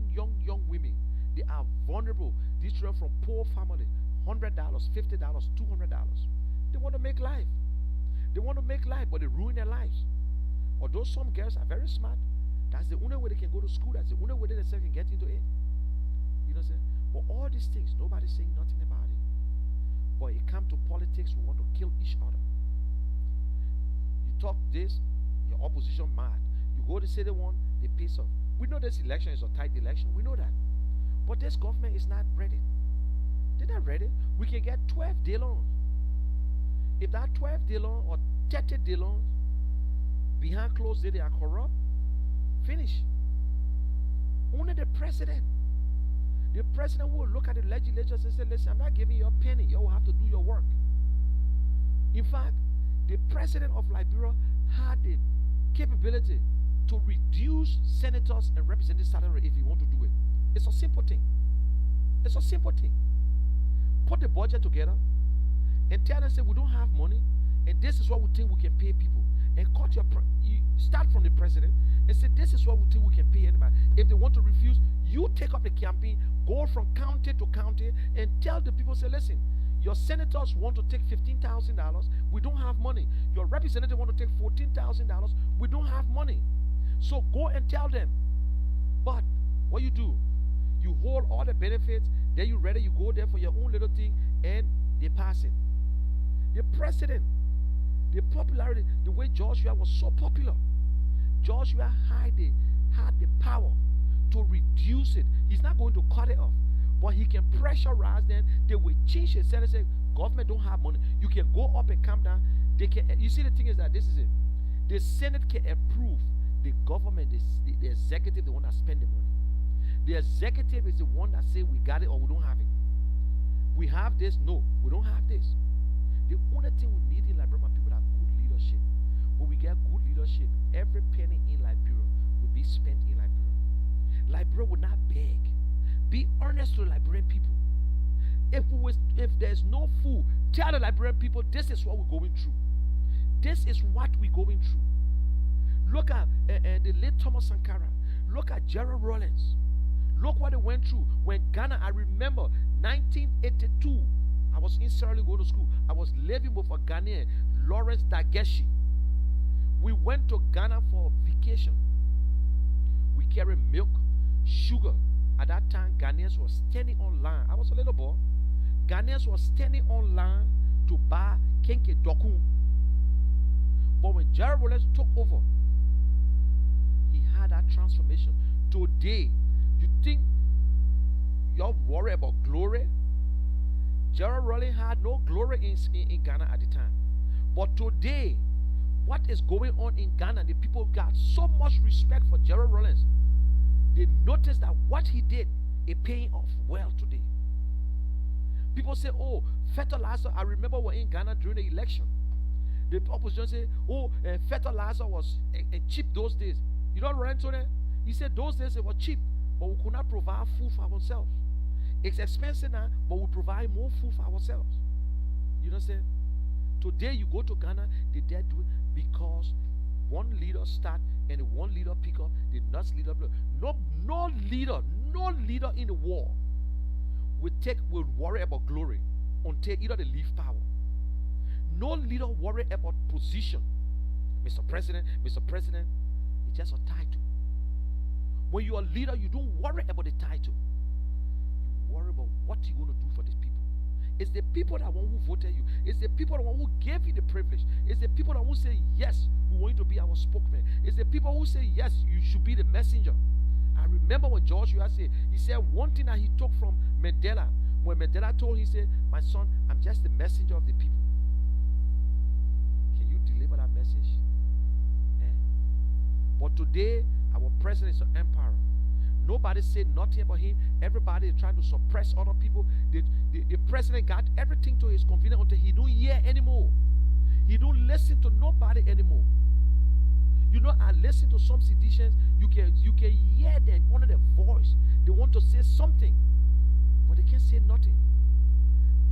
women. They are vulnerable. These children from poor families, $100, $50, $200. They want to make life. They want to make life, but they ruin their lives. Although some girls are very smart, that's the only way they can go to school. That's the only way they themselves can get into it. You know what I'm saying? But all these things, nobody's saying nothing about it. But it comes to politics, we want to kill each other. You talk this, your opposition mad. You go to say they want, they piss off. We know this election is a tight election. We know that. But this government is not ready. They're not ready. We can get 12-day loans. If that 12-day loan or 30-day loans behind closed door, they are corrupt, finish. Only the president will look at the legislatures and say, listen, I'm not giving you a penny. You will have to do your work. In fact, the president of Liberia had the capability to reduce senators and representatives' salary if he want to do it. It's a simple thing. It's a simple thing. Put the budget together and tell them, say, we don't have money, and this is what we think we can pay people. And cut your you start from the president and say, this is what we think we can pay anybody. If they want to refuse, you take up the campaign, go from county to county, and tell the people, say, listen, your senators want to take $15,000. We don't have money. Your representative want to take $14,000. We don't have money. So go and tell them. But what you do, you hold all the benefits, then you ready, you go there for your own little thing, and they pass it. The president, the popularity, the way Joshua was so popular, Joshua had the power to reduce it. He's not going to cut it off, but he can pressurize them. They will change it. Say, government don't have money. You can go up and come down. They can. You see, the thing is that this is it. The Senate can approve. The government, the executive, the one that spend the money. The executive is the one that say we got it or we don't have it. We have this. No, we don't have this. The only thing we need in Liberia, people, are good leadership. When we get good leadership, every penny in Liberia will be spent in Liberia. Liberia will not beg. Be honest to the Liberian people. If there's no food, tell the Liberian people this is what we're going through. This is what we're going through. Look at the late Thomas Sankara. Look at Gerald Rollins. Look what they went through when Ghana. I remember 1982. I was in Sierra Leone going to school. I was living with a Ghanaian, Lawrence Dageshi. We went to Ghana for vacation. We carried milk, sugar. At that time, Ghanaians were standing on line. I was a little boy. Ghanaians were standing on line to buy Kenke Dokun. But when Gerald Rollins took over, he had that transformation. Today, you think you're worried about glory? Gerald Rollins had no glory in Ghana at the time. But today, what is going on in Ghana, the people got so much respect for Gerald Rollins. They noticed that what he did is paying off well today. People say, oh, fertilizer. I remember we're in Ghana during the election. The opposition say, oh, fertilizer was cheap those days. You don't run into that? He said those days it was cheap, but we could not provide food for ourselves. It's expensive now, but we provide more food for ourselves. You know what I'm saying? Today you go to Ghana, they dare do it because one leader start and one leader pick up, the next leader. No leader in the war will worry about glory until either they leave power. No leader worry about position. Mr. President, it's just a title. When you're a leader, you don't worry about the title. You worry about what you're going to do for these people. It's the people that want who voted you. It's the people that want who gave you the privilege. It's the people that who say, yes, we want you to be our spokesman. It's the people who say, yes, you should be the messenger. I remember when Joshua said, he said one thing that he took from Mandela. When Mandela told him, he said, my son, I'm just the messenger of the people. Can you deliver that message? But today, our president is an emperor. Nobody said nothing about him. Everybody is trying to suppress other people. The president got everything to his convenience until he don't hear anymore. He don't listen to nobody anymore. You know, I listen to some seditious. You can hear them under their voice. They want to say something, but they can't say nothing.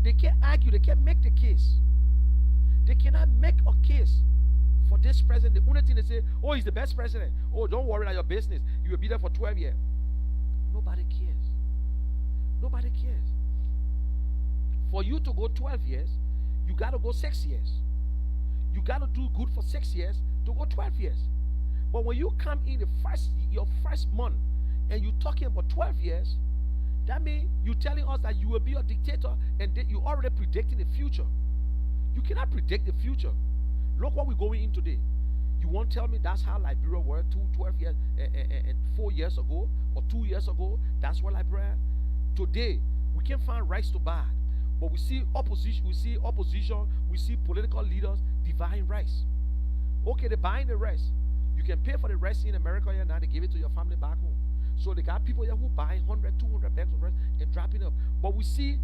They can't argue. They can't make the case. They cannot make a case for this president. The only thing they say, oh, he's the best president. Oh, don't worry about your business. You will be there for 12 years. Nobody cares. Nobody cares. For you to go 12 years, you got to go 6 years. You got to do good for 6 years to go 12 years. But when you come in your first month and you're talking about 12 years, that means you're telling us that you will be a dictator and that you're already predicting the future. You cannot predict the future. Look what we're going in today. You won't tell me that's how Liberia were 12 years and 4 years ago or 2 years ago. That's what Liberia. Today we can't find rights to buy, but we see opposition. We see political leaders dividing rights. Okay, they're buying the rice. You can pay for the rice in America here now. They give it to your family back home. So they got people here who buy 100, 200 bags of rice and dropping up. But we see,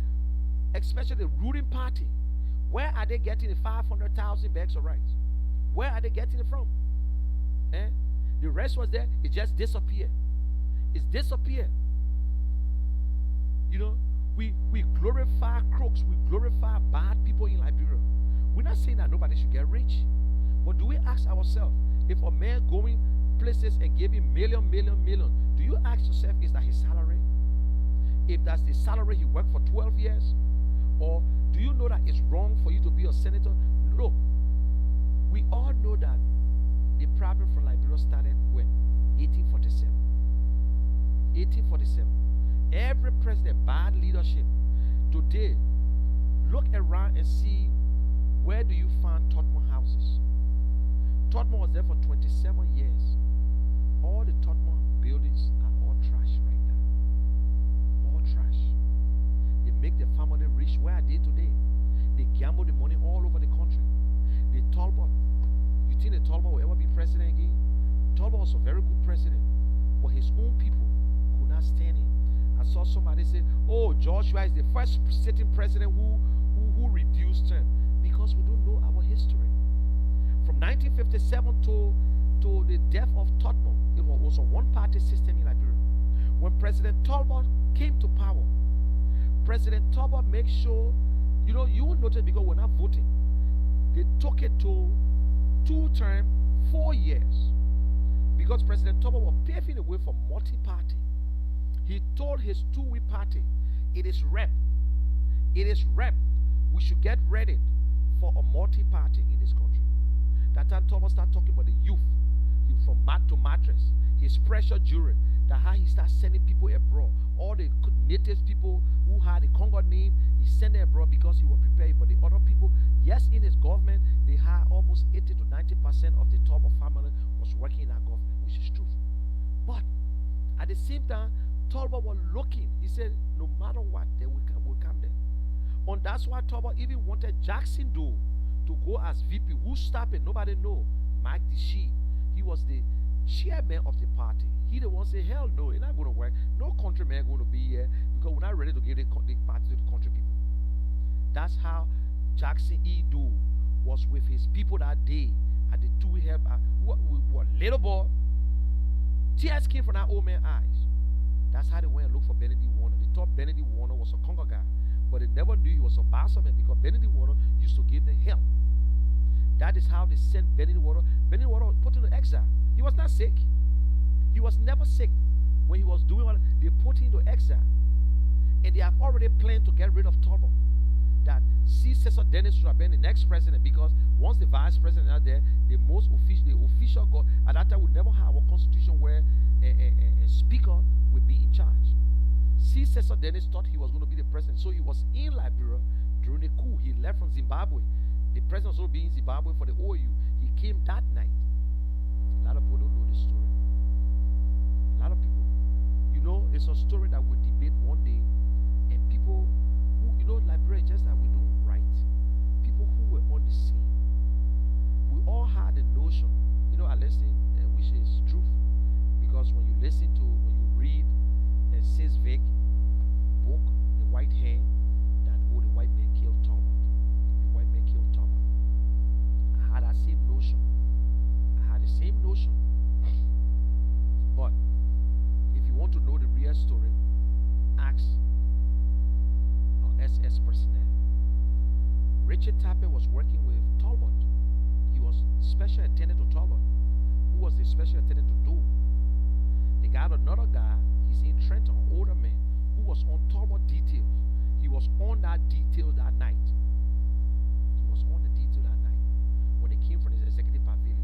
especially the ruling party. Where are they getting the 500,000 bags of rice? Where are they getting it from? The rest was there. It just disappeared. It's disappeared. You know, we glorify crooks. We glorify bad people in Liberia. We're not saying that nobody should get rich. But do we ask ourselves, if a man going places and giving million, do you ask yourself, is that his salary? If that's the salary he worked for 12 years? Or do you know that it's wrong for you to be a senator? No. We all know that the problem for Liberia started when? 1847. 1847. Every president, bad leadership. Today, look around and see, where do you find Tottenham houses? Tottenham was there for 27 years. All the Tottenham buildings are all trash right now. All trash. They make the family rich. Where are they today? They gamble the money all over the country. The Talbot, you think the Talbot will ever be president again? Talbot was a very good president, but his own people could not stand him. I saw somebody say, oh, Joshua is the first sitting president who reduced term, because we don't know our history. From 1957 to the death of Tottenham, it was a one-party system in Liberia. When President Talbot came to power, President Talbot made sure, you will notice, because we're not voting, they took it to 2 terms, 4 years. Because President Talbot was paving the way for multi-party. He told his 2-week party, it is rep. It is rep. We should get ready for a multi-party in this country. That time Talbot started talking about the youth. He from mat to mattress. His pressure jury. That how he started sending people abroad. All the native people who had the Congo name, he sent them abroad because he was prepared. But the other people, yes, in his government, they had almost 80 to 90% of the Turbo family was working in that government, which is true. But at the same time, Turbo was looking. He said, no matter what, they will come there. And that's why Turbo even wanted Jackson Doe to go as VP. Who stopped it? Nobody know. Mike Deshee. He was the chairman of the party. He the one say, hell no, it's not going to work. No countryman going to be here because we're not ready to give the party to the country people. That's how Jackson E. Doe was with his people that day at the two help. What little boy? Tears came from that old man's eyes. That's how they went and looked for Benedict Warner. They thought Benedict Warner was a Congo guy, but they never knew he was a Bassa man because Benedict Warner used to give them help. That is how they sent Benedict Warner. Benedict Warner was put into exile. He was not sick. He was never sick. When he was doing what they put him into exile. And they have already planned to get rid of Turbo. That C. Cesar Dennis should have been the next president because once the vice president are there, the official God at that time would never have a constitution where a speaker would be in charge. C. Cesar Dennis thought he was going to be the president, so he was in Liberia during the coup. He left from Zimbabwe. The president was going to be in Zimbabwe for the OU. He came that night. A lot of people don't know this story. A lot of people, it's a story that we'll debate one day, and people who, Liberia, just that we don't write, people who were on the scene, we all had a notion, I listen, which is truth, because when you read Sis Vic book, The White Hand, that, the white man killed Talbot. The white man killed Talbot. I had that same notion. But if you want to know the real story, ask our SS personnel. Richard Tappet was working with Talbot. He was special attendant to Talbot. Who was the special attendant to Doe? They got another guy, he's in Trenton, an older man, who was on Talbot details. He was on that detail that night. When they came from his executive pavilion.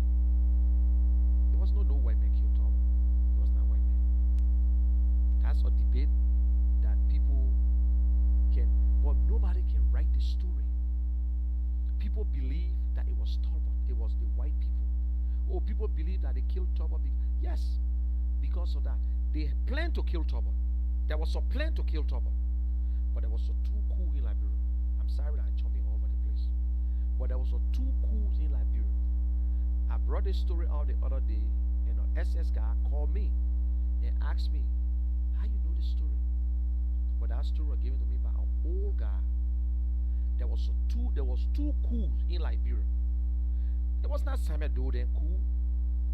It was no white man killed Talbot. It was not white man. That's a debate that people can, but nobody can write the story. People believe that it was Talbot. It was the white people. Oh, people believe that they killed Talbot. Yes, because of that. They planned to kill Talbot. There was a plan to kill Talbot. But there was a two coup in Liberia. I'm sorry that I'm jumping all over the place. But there was a two coups in Liberia. I brought this story out the other day, and an SS guy called me and asked me, how you know this story? But that story was given to me by an old guy. There was two coups in Liberia. It was not Samuel Doden coup.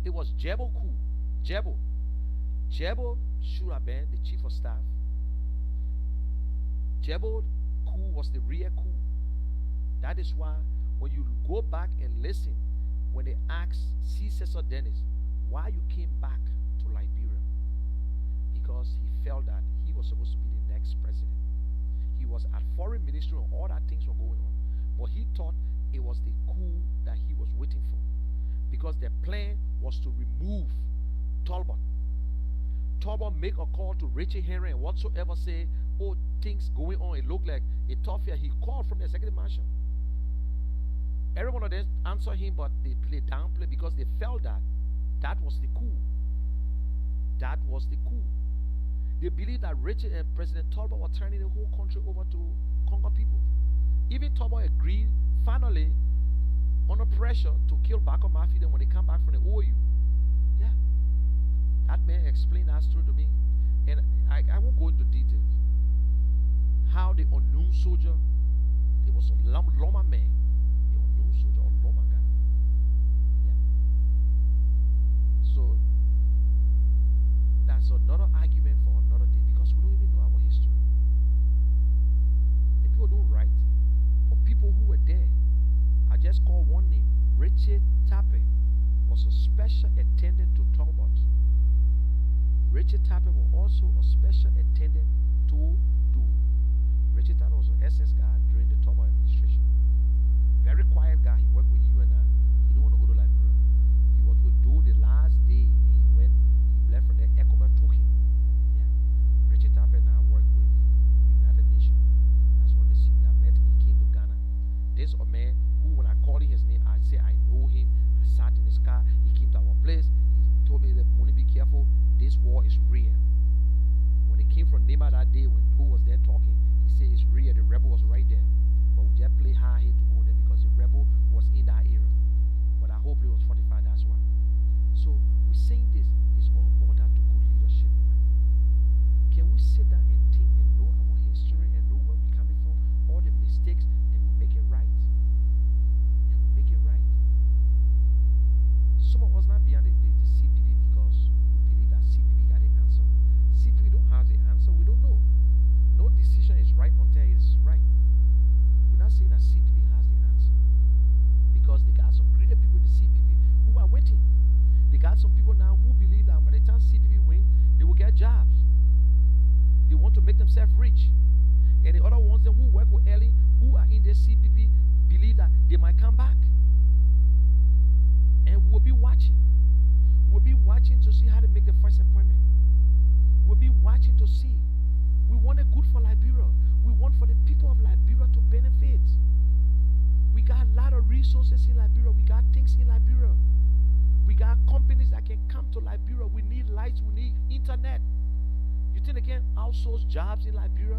It was Jebo coup. Jebo should have been the chief of staff. Jebo coup was the real coup. That is why when you go back and listen, when they asked C. Cesar Dennis why you came back to Liberia, because he felt that he was supposed to be the next president. He was at foreign ministry and all that things were going on, but he thought it was the coup that he was waiting for, because their plan was to remove Talbot. Talbot make a call to Richard Henry and whatsoever, say, oh, things going on, it looked like a tough year. He called from the executive mansion. Every one of them answered him, but they downplay because they felt that that was the coup. That was the coup. They believed that Richard and President Talbot were turning the whole country over to Congo people. Even Talbot agreed finally under pressure to kill Bako Mafia when they come back from the OU. Yeah. That man explained that story to me. And I won't go into details. How the unknown soldier, it was a Loma man, the unknown soldier or Loma guy. Yeah. So that's another argument for another day because we don't even know our history. The people don't write. For people who were there, I just call one name. Richard Tappet was a special attendant to Talbot. Richard Tappet was also a special attendant to Doe. Richard Tappet was an SS guy during the Talbot administration. Very quiet guy. He worked with you and I. He didn't want to go to Liberia. He was with Doe the last day, and he left for the Ekoma took him. this a man who, when I called his name, I said, I know him. I sat in his car. He came to our place. He told me, Money, be careful. This war is real. When they came from Nema that day, when Doe was there talking, he said it's real. The rebel was right there. But we just play hard here to go there because the rebel was in that area. But I hope it was 45, that's why. So we're saying this, it's all boiled down to good leadership in Liberia. Can we sit down and think and know our history and know where we're coming from, all the mistakes, and we make it right? And we make it right. Some of us not beyond the CPP because we believe that CPP got the answer. CPP don't have the answer, we don't know. No decision is right until it's right. We're not saying that CPP has the answer because they got some greater people in the CPP who are waiting. They got some people now who believe that by the time CPP win, they will get jobs. They want to make themselves rich. And the other ones who work with Ellie, who are in the CPP, believe that they might come back. And we'll be watching. We'll be watching to see how to make the first appointment. We'll be watching to see. We want it good for Liberia. We want for the people of Liberia to benefit. We got a lot of resources in Liberia. We got things in Liberia. We got companies that can come to Liberia. We need lights. We need internet. You think they can outsource jobs in Liberia?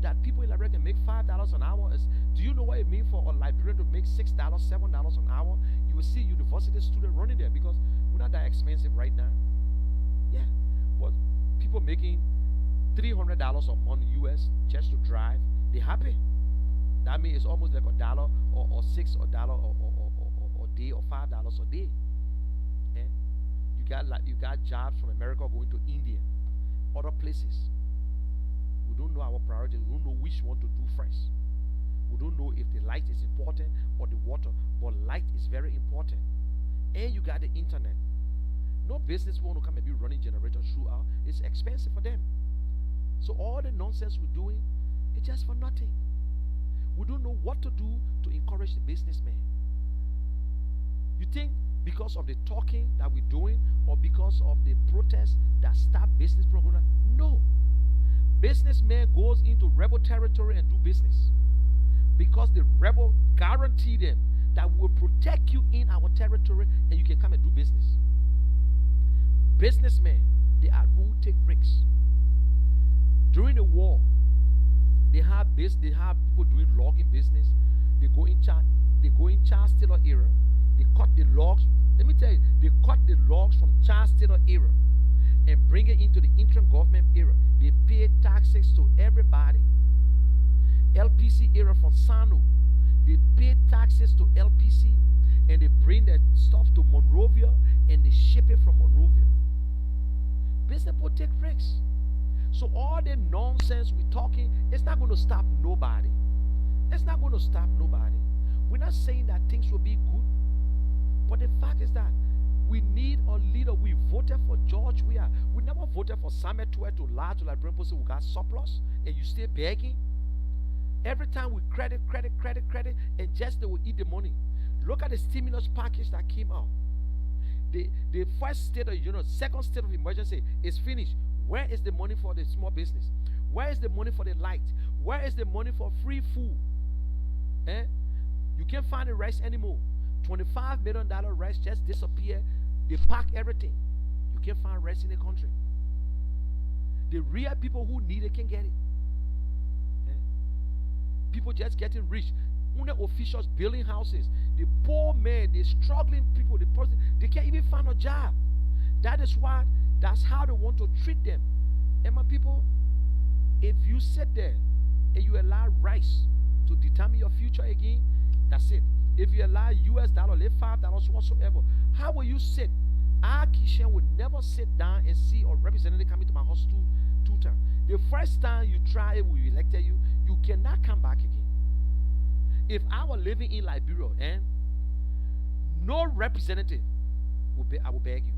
That people in Liberia can make $5 an hour? Do you know what it means for a Liberian to make $6, $7 an hour? You will see university students running there because we're not that expensive right now. Yeah. But people making $300 a month US just to drive, they're happy. That means it's almost like $1 or $6 a day or $5 a day. You got jobs from America going to India, other places. We don't know our priorities. We don't know which one to do first. We don't know if the light is important or the water, but light is very important. And you got the internet. No business want to come and be running generators throughout. It's expensive for them. So all the nonsense we're doing, it's just for nothing. We don't know what to do to encourage the businessman. You think because of the talking that we're doing or because of the protests that stop business program? No. Businessman goes into rebel territory and do business because the rebel guarantee them that will protect you in our territory and you can come and do business. Businessmen, they are who take risks. During the war, they have people doing logging business. They go in Charles Taylor era. They cut the logs. Let me tell you, they cut the logs from Charles Taylor era and bring it into the interim government era. They pay taxes to everybody. LPC era from Sano, they pay taxes to LPC and they bring that stuff to Monrovia and they ship it from Monrovia. Business people take risks. So all the nonsense we're talking, it's not going to stop nobody. It's not going to stop nobody. We're not saying that things will be good, but the fact is that we need a leader. We voted for George Weah. We never voted for Samuel Tuer to lie to Liberian people who got surplus and you stay begging. Every time we credit, and just they will eat the money. Look at the stimulus package that came out. The first state of second state of emergency is finished. Where is the money for the small business? Where is the money for the light? Where is the money for free food? You can't find the rice anymore. $25 million rice just disappeared. They pack everything. You can't find rice in the country. The real people who need it can get it. People just getting rich. Only officials building houses. The poor men, the struggling people, they can't even find a job. That's how they want to treat them. And my people, if you sit there and you allow rice to determine your future again, that's it. If you allow US dollar, $5 whatsoever, how will you sit? Our Keshen would never sit down and see a representative coming to my house two times. The first time you try it, we elected you, you cannot come back again. If I were living in Liberia and no representative, I will beg you.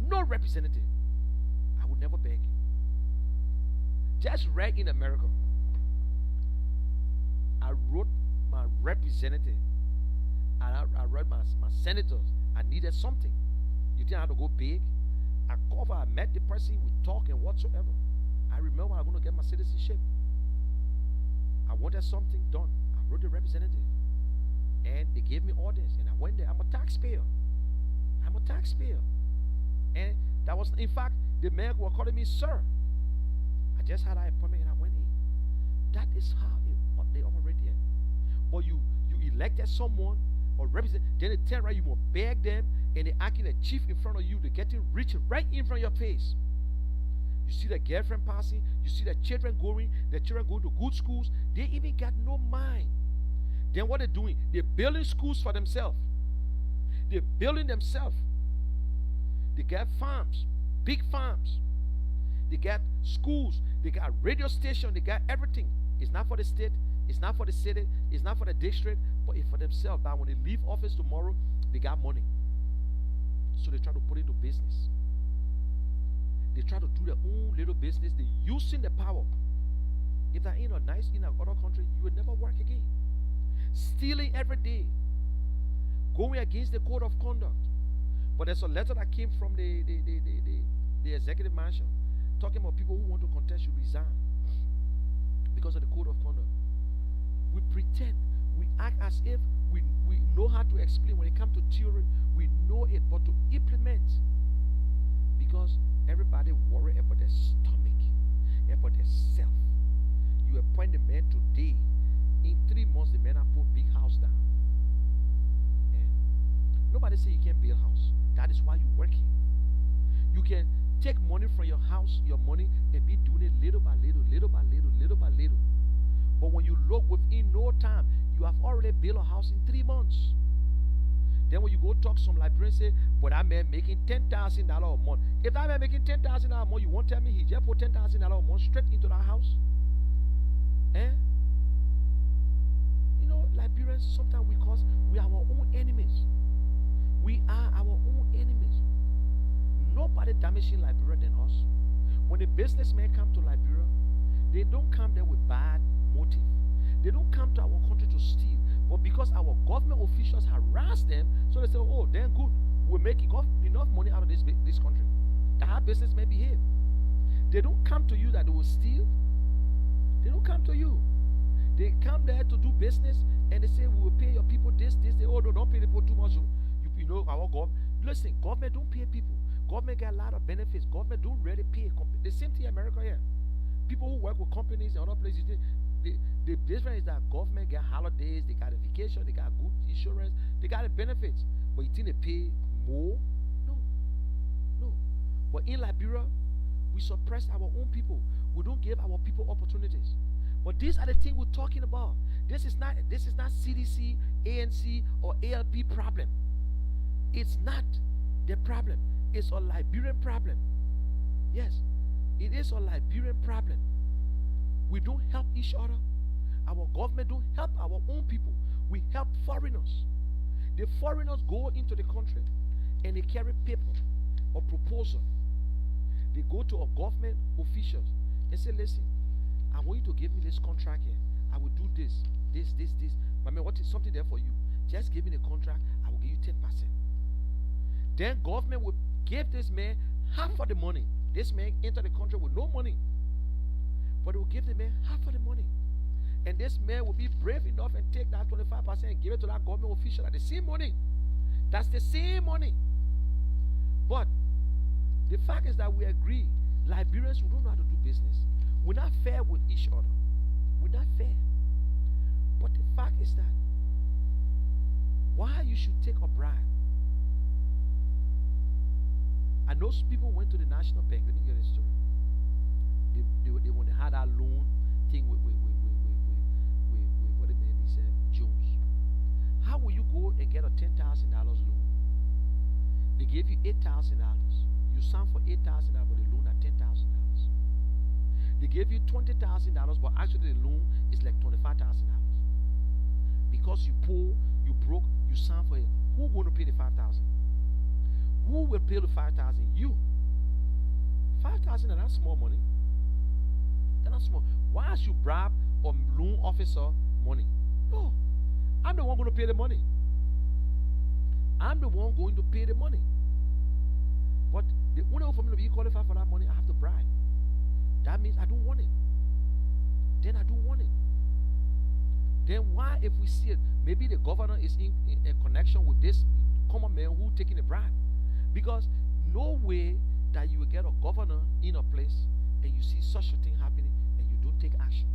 No representative, I would never beg you. Just right in America, I wrote my representative and I wrote my senators. I needed something. You think I had to go big? I met the person, we talk and whatsoever. I remember I'm going to get my citizenship. I wanted something done. I wrote the representative. And they gave me orders, and I went there. I'm a taxpayer. I'm a taxpayer. And that was, in fact, the man was calling me sir. I just had an appointment and I went in. That is how they operate here. But you elected someone or represent, then they tell right you must beg them, and they acting a chief in front of you. They're getting rich right in front of your face. You see the girlfriend passing, you see the children going to good schools. They even got no mind. Then what they're doing, they're building schools for themselves. They're building themselves. They got farms, big farms. They got schools, they got radio station, they got everything. It's not for the state, it's not for the city, it's not for the district, but it's for themselves. But when they leave office tomorrow, they got money. So they try to put it into business. They try to do their own little business. They're using the power. If they're in other country, you will never work again. Stealing every day. Going against the code of conduct. But there's a letter that came from the executive mansion talking about people who want to contest should resign because of the code of conduct. We pretend, we act as if we know how to explain. When it comes to theory, we know it, but to implement, because everybody worry about their stomach, about their self. You appoint the man today, in 3 months the man has put big house down. And nobody say you can't build house. That is why you're working. You can take money from your house, your money, and be doing it little by little, little by little, little by little. But when you look within no time, you have already built a house in 3 months. Then when you go talk to some librarian, say, but that man making $10,000 a month. If that man making $10,000 a month, you won't tell me he just put $10,000 a month straight into that house? Eh? You know, Liberians, sometimes we are our own enemies. We are our own enemies. Nobody damaging Liberia than us. When the businessmen come to Liberia, they don't come there with bad motive. They don't come to our country to steal. But because our government officials harass them, so they say, oh, then good. We'll make enough money out of this country. That's how businessmen behave. They don't come to you that they will steal. They don't come to you. They come there to do business, and they say, we will pay your people this. They, oh, no, don't pay the people too much. You know, our government. Listen, government don't pay people. Government get a lot of benefits. Government don't really pay. The same thing in America here. People who work with companies and other places, the difference is that government get holidays, they got a vacation, they got good insurance, they got the benefits. But you think they pay more? No. But in Liberia, we suppress our own people. We don't give our people opportunities. But these are the things we're talking about. This is not CDC, ANC, or ALP problem. It's not the problem. It's a Liberian problem. Yes, it is a Liberian problem. We don't help each other. Our government don't help our own people. We help foreigners. The foreigners go into the country and they carry paper or proposal. They go to our government officials and say, listen, I want you to give me this contract here. I will do this. I mean, what is something there for you? Just give me the contract. I will give you 10%. Then government will give this man half of the money. This man entered the country with no money. But they will give the man half of the money. And this man will be brave enough and take that 25% and give it to that government official at the same money. That's the same money. But the fact is that we agree, Liberians who don't know how to do business, we're not fair with each other. We're not fair. But the fact is that why you should take a bribe. And those people went to the National Bank. Let me get a story. They when they had that loan thing with what the man said, Jones. How will you go and get a $10,000 loan? They gave you $8,000. You signed for $8,000, but the loan at $10,000. They gave you $20,000, but actually the loan is like $25,000. Because you poor, you broke, you signed for it. Who going to pay the $5,000? Who will pay the $5,000? You. $5,000 is not small money. That's not small. Why should you bribe a loan officer money? No. I'm the one going to pay the money. I'm the one going to pay the money. But the only way for me to be qualified for that money, I have to bribe. That means I don't want it. Then I don't want it. Then why, if we see it, maybe the governor is in a connection with this common man who taking a bribe? Because no way that you will get a governor in a place and you see such a thing happening and you don't take action.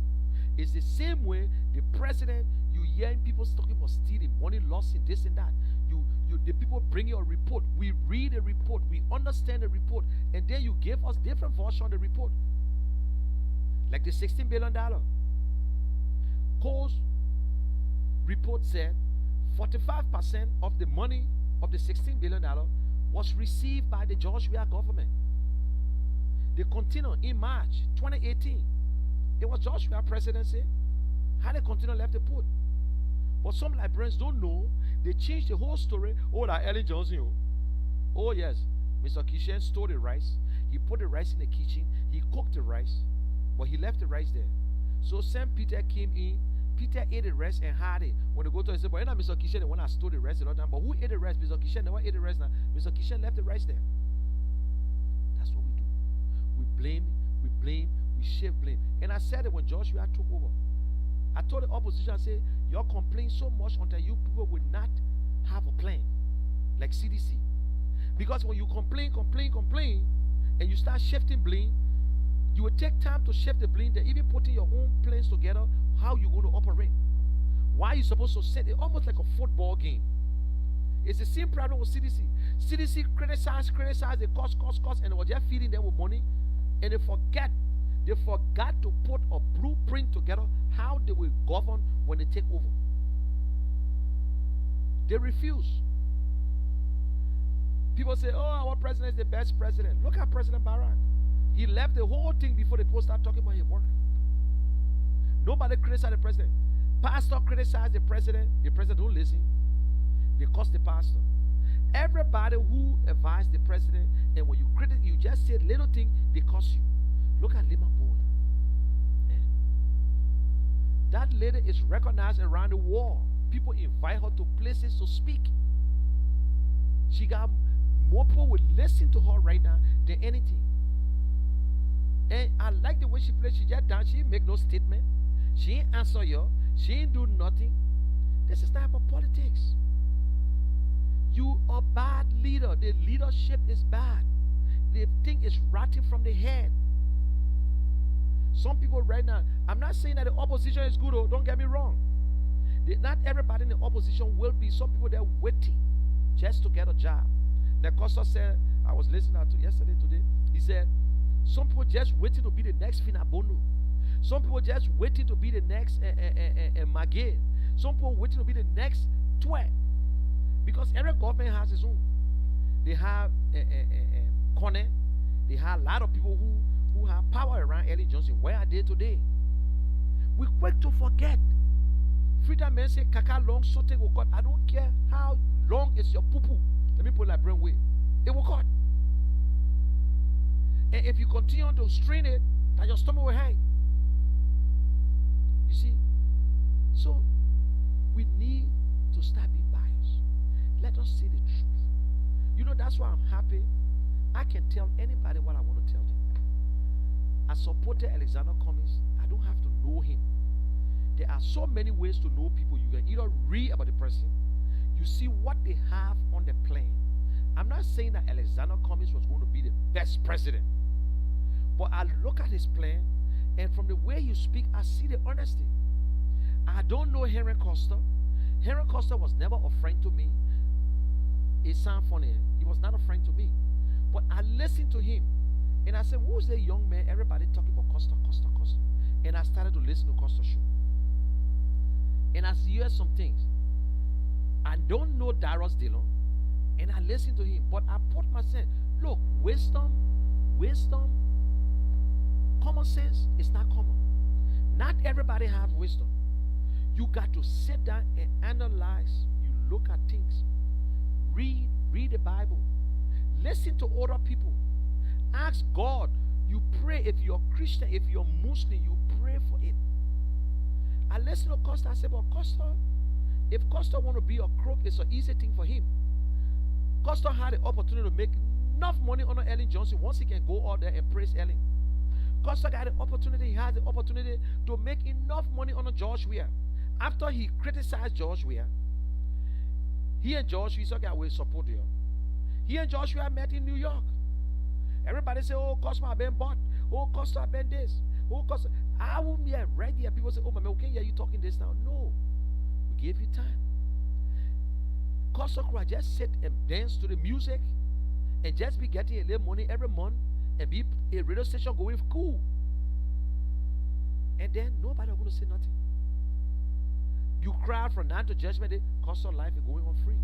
It's the same way the president, you hearing people talking about stealing, money lost in this and that. The people bring you a report. We read a report, we understand the report, and then you give us different version of the report. Like the $16 billion. Cole's report said 45% of the money of the $16 billion was received by the George Weah government. They continue in March 2018. It was George Weah presidency. How they continue left the port. But some librarians don't know. They changed the whole story. Oh, that Ellen Johnson. Oh, yes. Mr. Keshen stole the rice. He put the rice in the kitchen. He cooked the rice. But he left the rice there. So St. Peter came in. Peter ate the rice and had it. When they go to him, say, but Mr. Keshen, the one that stole the rice a lot of time. But who ate the rice? Mr. Keshen never ate the rice now. Mr. Keshen left the rice there. That's what we do. We blame, we shift blame. And I said it when Joshua took over. I told the opposition, I said, you're complaining so much until you people will not have a plan. Like CDC. Because when you complain, and you start shifting blame, you will take time to shift the blame. They're even putting your own plans together, how you're going to operate. Why are you supposed to set it? Almost like a football game. It's the same problem with CDC. CDC criticize, they cost, and they were just feeding them with money, and they forgot to put a blueprint together how they will govern when they take over. They refuse. People say, oh, our president is the best president. Look at President Barack. He left the whole thing before the people start talking about his work. Nobody criticized the president. Pastor criticized the president don't listen. They cost the pastor. Everybody who advised the president, and when you just say little thing, they cost you. Look at Lima Bowen. That lady is recognized around the world. People invite her to places to speak. She got more people will listen to her right now than anything. And I like the way she plays. She just dance. She ain't make no statement. She ain't answer you. She ain't do nothing. This is not about politics. You are a bad leader. The leadership is bad. The thing is rotting from the head. Some people right now, I'm not saying that the opposition is good, don't get me wrong. Not everybody in the opposition will be. Some people, they're waiting just to get a job. Like Costa said, I was listening to yesterday, today. He said, some people just waiting to be the next Finabono. Some people just waiting to be the next Magé. Some people waiting to be the next Twe. Because every government has its own. They have Kone. They have a lot of people who have power around Ellen Johnson. Where are they today? We quick to forget. Freedom men say, Kaka long sote will cut. I don't care how long is your poo-poo. Let me put it like brainwave. It will cut. And if you continue to strain it, that your stomach will hang. You see? So, we need to start being biased. Let us say the truth. You know, that's why I'm happy. I can tell anybody what I want to tell them. I supported Alexander Cummings. I don't have to know him. There are so many ways to know people. You can either read about the person, you see what they have on the plan. I'm not saying that Alexander Cummings was going to be the best president, but I look at his plan, and from the way you speak, I see the honesty. I don't know Henry Costa. Henry Costa was never a friend to me. It sounds funny. He was not a friend to me. But I listened to him, and I said, who's the young man? Everybody talking about Costa. And I started to listen to Costa's show. And I hear some things. I don't know Darius Dillon, and I listen to him. But I put myself, look, wisdom, common sense is not common. Not everybody have wisdom. You got to sit down and analyze. You look at things. Read the Bible. Listen to other people. Ask God. You pray. If you're Christian, if you're Muslim, you pray for it. I listened to Costa. I said, but Costa, if Costa want to be a crook, it's an easy thing for him. Costa had the opportunity to make enough money on Ellen Johnson once he can go out there and praise Ellen. Costa got the opportunity. He has the opportunity to make enough money on George Weah. after he criticized Joshua, he and Joshua said, okay, I will support you. He and Joshua met in New York. Everybody say, oh, Cosmo been bought. Oh, Costa been this. Oh, Costa. I won't be right here. People say, oh, my man, okay, yeah, you talking this now. No. We gave you time. Costa could just sit and dance to the music and just be getting a little money every month and be a radio station going cool. And then nobody going to say nothing. You cry from now to judgment day, Costa life is going on free.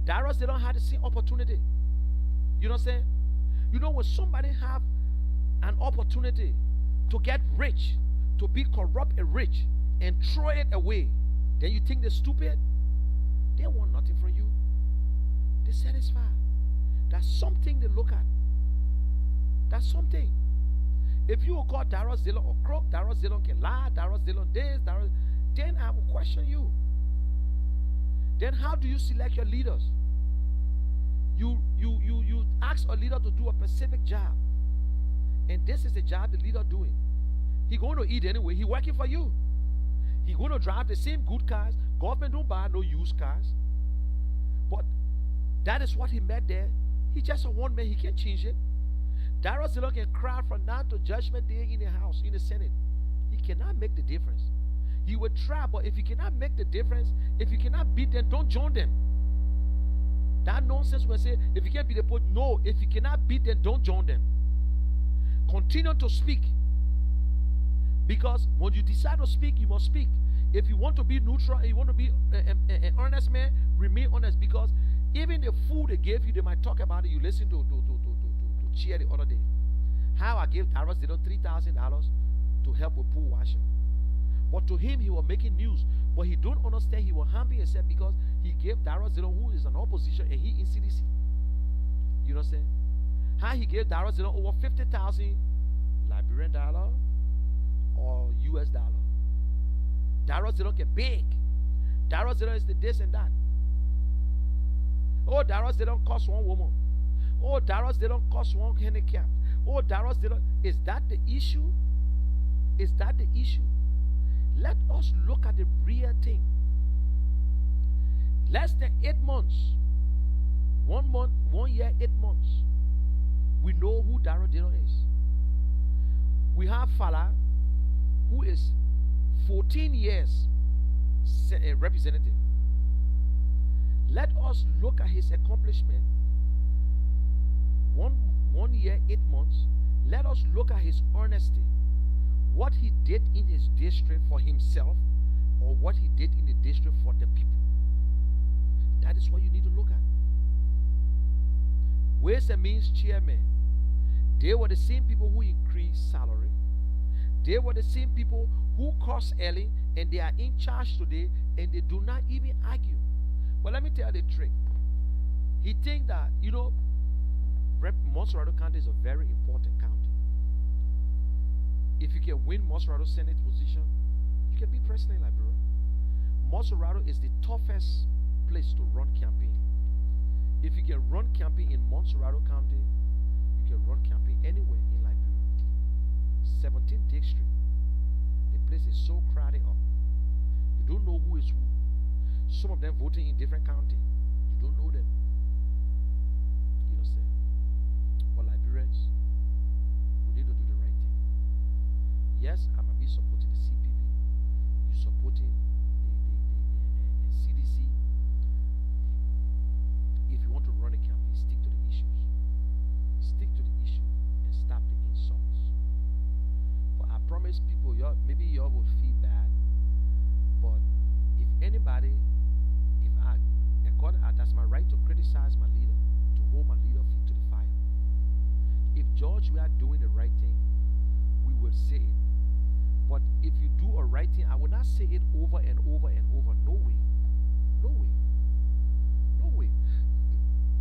Darius, they don't have the same opportunity. You know what I'm saying? You know, when somebody have an opportunity to get rich, to be corrupt and rich, and throw it away, then you think they're stupid? They want nothing from you. They're satisfied. That's something they look at. That's something. If you will call Darius Dillon or crook, Darius Dillon can lie, Darius Dillon this, Darius, then I will question you. Then how do you select your leaders? You ask a leader to do a specific job, and this is the job the leader doing. He going to eat anyway. He working for you. He going to drive the same good cars. Government don't buy no used cars. But that is what he met there. He just a one man. He can't change it. Darius Dillon can cry from now to judgment day in the house, in the Senate. He cannot make the difference. He will try, but if you cannot make the difference, if you cannot beat them, don't join them. That nonsense will say, if you can't beat the pope, no. If you cannot beat them, don't join them. Continue to speak. Because when you decide to speak, you must speak. If you want to be neutral and you want to be an honest man, remain honest. Because even the food they gave you, they might talk about it. You listen to Cheer the other day. How I gave Darius Dillon $3,000 to help with pool washing. But to him, he was making news. But he don't understand he was happy himself because he gave Darius Dillon, who is an opposition, and he in CDC. You know what I'm saying? How he gave Darius Dillon over 50,000 Liberian dollar or US dollar. Darius Dillon get big. Darius Dillon is the this and that. Oh, Darius Dillon cost one woman. Oh, Darius Dillon cost one handicap. Oh, Darius Dillon. Is that the issue? Is that the issue? Let us look at the real thing. Less than 8 months. 1 month, 1 year, 8 months. We know who Darius Dillon is. We have Fala, who is 14 years a representative. Let us look at his accomplishment. 1 year, 8 months. Let us look at his honesty. What he did in his district for himself, or what he did in the district for the people. That is what you need to look at. Ways and Means chairman, they were the same people who increased salary. They were the same people who crossed early, and they are in charge today, and they do not even argue. But let me tell you the trick. He thinks that, you know, Monserrato County is a very important county. If you can win Monserrato Senate position, you can be president in Liberia. Monserrato is the toughest place to run campaign. If you can run campaign in Monserrato County, you can run campaign anywhere in Liberia. 17th District. The place is so crowded up. You don't know who is who. Some of them voting in different county. You don't know them. You know what I'm saying? But Liberians, we need to do the right thing. Yes, I might be supporting the CPP. You supporting the CDC. If you want to run a campaign, stick to the issues. Stick to the issue and stop the insults. But I promise people, maybe y'all will feel bad. But if anybody, that's my right to criticize my leader, to hold my leader feet to the fire. If George, we are doing the right thing, we will say it. But if you do a right thing, I will not say it over and over and over. No way. No way. No way.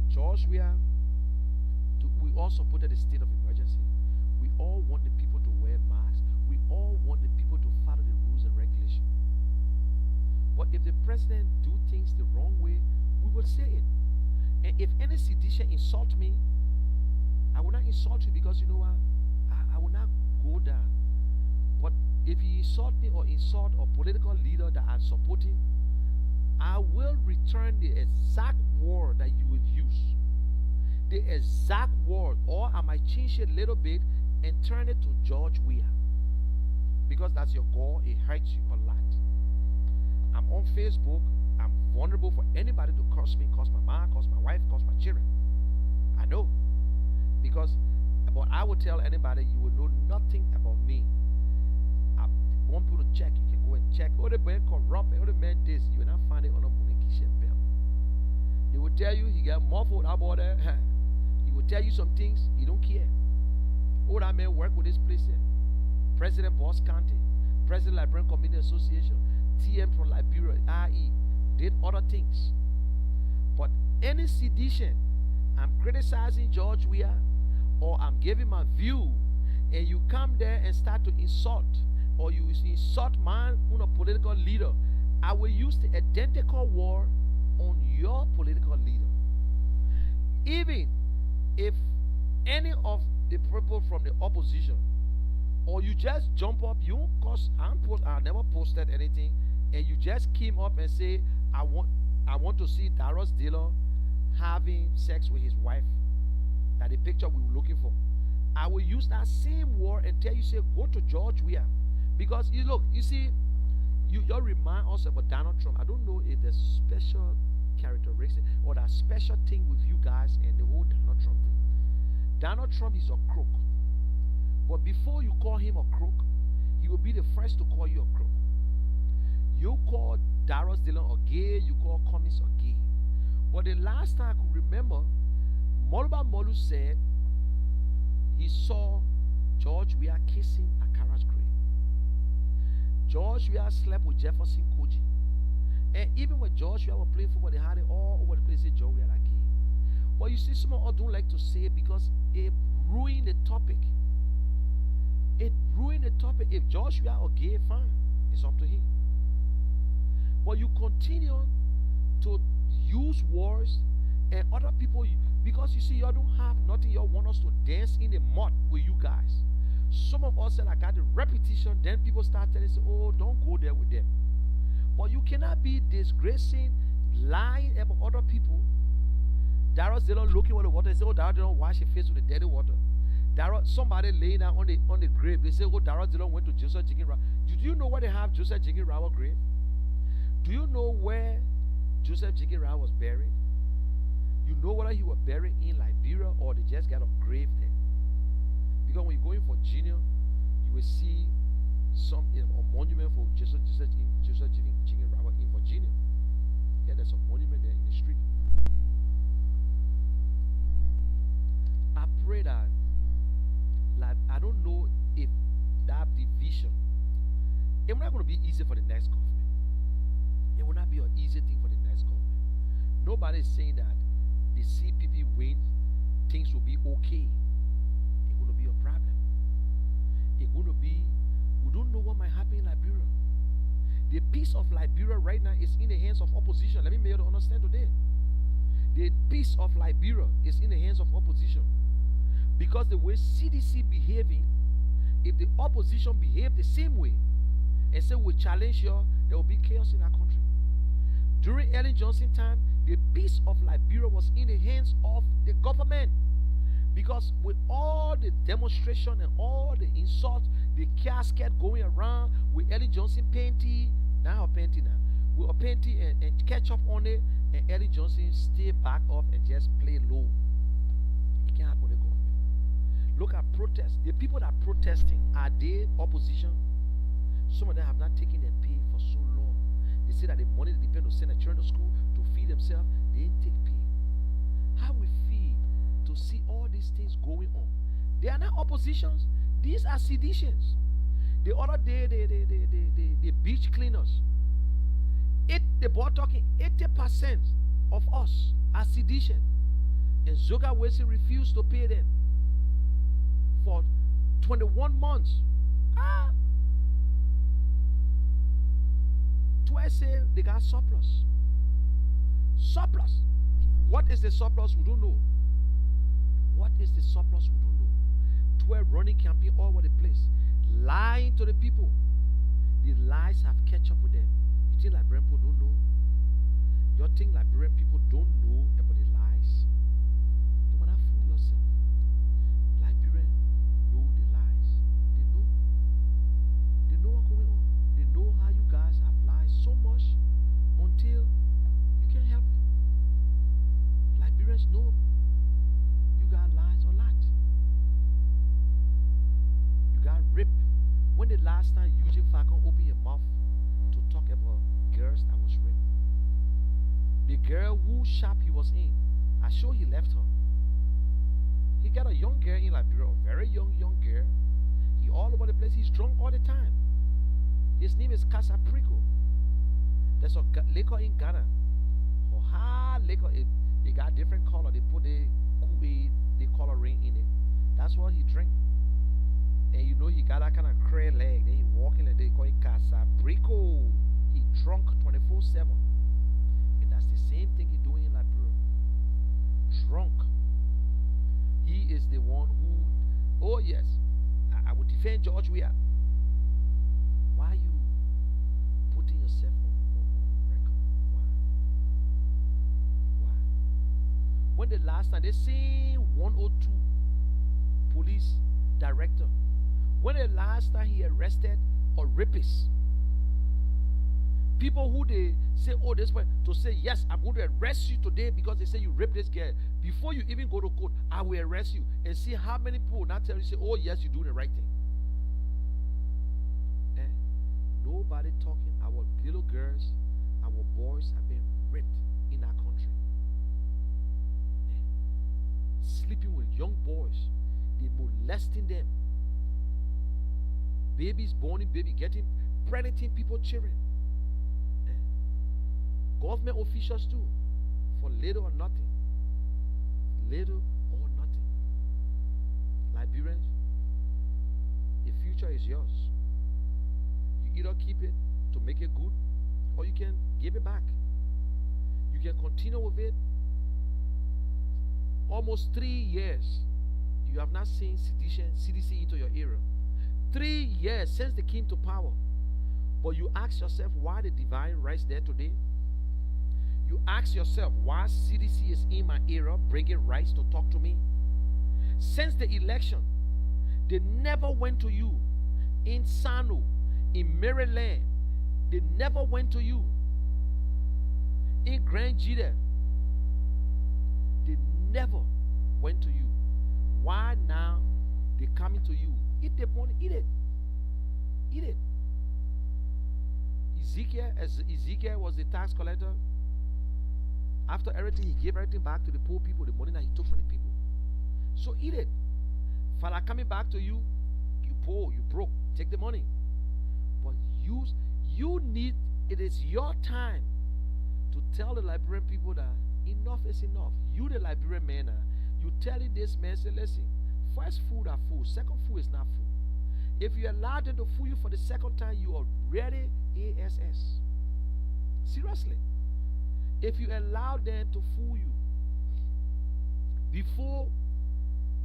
George, we all supported the state of emergency. We all want the people to wear masks. We all want the people to follow the rules and regulations. But if the president do things the wrong way, we will say it. And if any sedition insult me, I will not insult you because you know what? I will not go down. But if you insult me or insult a political leader that I'm supporting, I will return the exact word that you would use. The exact word, or I might change it a little bit and turn it to George Weah. Because that's your goal, it hurts you a lot. I'm on Facebook, I'm vulnerable for anybody to curse me, curse my mom, curse my wife, curse my children. I know. Because, but I will tell anybody you will know nothing about me. I want people to check, you can go and check. Oh, the man corrupt, oh, the man this. You will not find it on a Keshen bell. They will tell you he got muffled about that. He will tell you some things, he don't care. Oh, that man work with this place here. President Boss County, President Liberian Community Association, TM from Liberia, IE, did other things. But any sedition, I'm criticizing George Weah, or I'm giving my view, and you come there and start to insult, or you insult my political leader, I will use the identical word on your political leader. Even if any of the people from the opposition, or you just jump up, you cause I never posted anything, and you just came up and say, I want to see Darius Dillon having sex with his wife. That the picture we were looking for. I will use that same word and tell you, say, go to George Weah. Because you see, you remind us about Donald Trump. I don't know if there's special characteristic or that special thing with you guys and the whole Donald Trump thing. Donald Trump is a crook. But before you call him a crook, he will be the first to call you a crook. You call Darius Dillon a gay, you call Cummings a gay. But the last time I could remember, Moluba Molu said he saw George Weah kissing Akara's grave. George Weah slept with Jefferson Koji. And even when George Weah was playing football, they had it all over the place. They said George Weah like gay. But you see, some of us don't like to say it because it ruined the topic. It ruined the topic. If George Weah or gay, fine. It's up to him. But you continue to use words and other people, because you see, y'all don't have nothing. Y'all want us to dance in the mud with you guys. Some of us said, I got the repetition. Then people start telling us, oh, don't go there with them. But you cannot be disgracing, lying about other people. Darius Dillon looking at the water and say, oh, Darius Dillon wash his face with the dirty water. Somebody laying down on the grave. They say, oh, Darius Dillon went to Joseph Jiggin Rawa. Do you know where they have Joseph Jiggin Rawa grave? Do you know where Joseph Jiggin Rawa was buried? You know whether he was buried in Liberia or they just got a grave there. Because when you go in Virginia, you will see a monument for Joseph Jiggin Rawa in Virginia. Yeah, there's a monument there in the street. I pray that, like, I don't know if that division, it's not going to be easy for the next government. It will not be an easy thing for the next government. Nobody is saying that the CPP win, things will be okay. It's going to be a problem. It's going to be, we don't know what might happen in Liberia. The peace of Liberia right now is in the hands of opposition. Let me make you understand today. The peace of Liberia is in the hands of opposition. Because the way CDC behaving, if the opposition behave the same way and say we challenge you, there will be chaos in our country. During Ellen Johnson time, the peace of Liberia was in the hands of the government. Because with all the demonstration and all the insults, the casket going around with Ellen Johnson painting, now painting now, with a painting and ketchup on it, and Ellen Johnson stay back off and just play low. It can't happen with the government. Look at protests. The people that are protesting, are they opposition? Some of them have not taken their pay for so long. They say that the money they depend on send their children to school to feed themselves, they didn't take pay. How we feel to see all these things going on? They are not oppositions. These are seditions. The other day, the beach cleaners, they were talking 80% of us are sedition. And Zoga Wesi refused to pay them for 21 months. Twice say they got surplus. Surplus. What is the surplus? We don't know. What is the surplus? We don't know. 12 running campaign all over the place, lying to the people. The lies have catch up with them. You think Liberian people don't know? You think Liberian people don't know about the lies? You wanna fool yourself. Liberian know the lies. They know. They know what's going on. They know how you guys have lied so much until you can't help it. Liberians know you got lies a lot. You got raped. When the last time Eugene Falcon opened your mouth to talk about girls that was raped? The girl whose shop he was in, I sure he left her. He got a young girl in Liberia, a very young girl. He all over the place. He's drunk all the time. His name is Casaprico. There's a liquor in Ghana. A hard liquor. They got different color. They put the Kool-Aid, the coloring in it. That's what he drink. And you know he got that kind of cray leg. Then he walking like they call it Casaprico. He drunk 24/7. And that's the same thing he doing in Liberia. Drunk. He is the one who, oh yes, I would defend George Weah. Why are you putting yourself on record? Why? When the last time they seen 102 police director, when the last time he arrested a rapist, people who they say, oh, this way, to say, yes, I'm going to arrest you today because they say you raped this girl. Before you even go to court, I will arrest you. And see how many people now tell you, say, oh, yes, you're doing the right thing. Nobody talking. Our little girls, our boys have been raped in our country. Sleeping with young boys. They molesting them. Babies born in baby, getting pregnant people, children. Government officials too, for little or nothing. Little or nothing. Liberians, the future is yours. You either keep it to make it good, or you can give it back. You can continue with it. Almost 3 years, you have not seen CDC into your area. 3 years since they came to power. But you ask yourself why the divine rights there today. You ask yourself why CDC is in my area bringing rights to talk to me. Since the election, they never went to you in Sano, in Maryland. They never went to you in Grand Jida. They never went to you. Why now they coming to you? Eat the money, eat it. Eat it. Ezekiel was the tax collector. After everything, he gave everything back to the poor people, the money that he took from the people. So eat it. Father coming back to you, you poor, you broke, take the money. But you need, it is your time to tell the Liberian people that enough is enough. You, the Liberian man, you telling this man, say, listen, first food are food, second food is not food. If you allow them to fool you for the second time, you are ready ASS. Seriously. If you allow them to fool you, before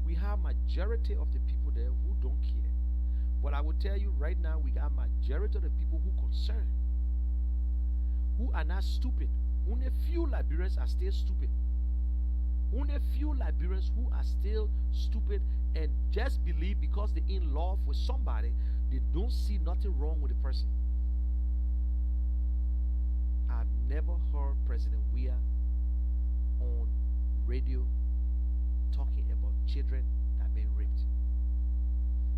we have majority of the people there who don't care. But I will tell you right now, we got majority of the people who concerned, who are not stupid. Only few Liberians are still stupid. Only few Liberians who are still stupid and just believe because they're in love with somebody, they don't see nothing wrong with the person. I've never heard President Weah on radio talking about children that have been raped.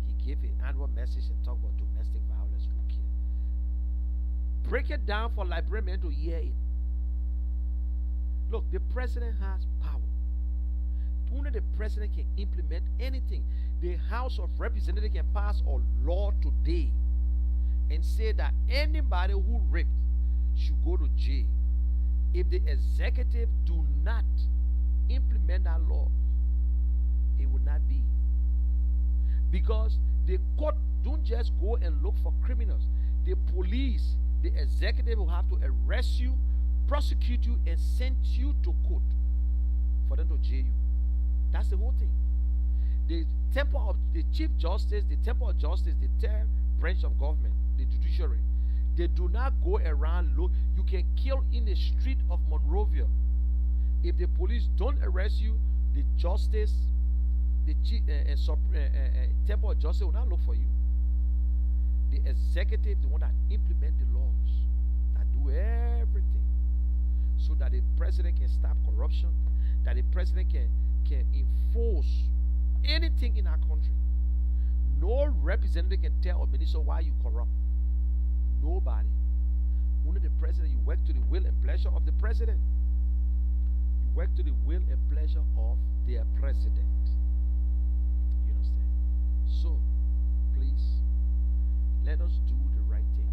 He gave an annual message and talked about domestic violence. Who cares? Break it down for Liberian men to hear it. Look, the president has power. Only the president can implement anything. The House of Representatives can pass a law today and say that anybody who raped should go to jail. If the executive do not implement that law, it will not be. Because the court don't just go and look for criminals. The police, the executive will have to arrest you, prosecute you, and send you to court for them to jail you. That's the whole thing. The temple of the Chief Justice, the temple of justice, the third branch of government, the judiciary, They do not go around look. You can kill in the street of Monrovia. If the police don't arrest you, the justice, the temple of justice will not look for you. The executive, the one that implement the laws, that do everything, so that the president can stop corruption, that the president can enforce anything in our country. No representative can tell a minister why you corrupt. Nobody. Only the president. You work to the will and pleasure of the president. You work to the will and pleasure of their president. You understand? So, please, let us do the right thing,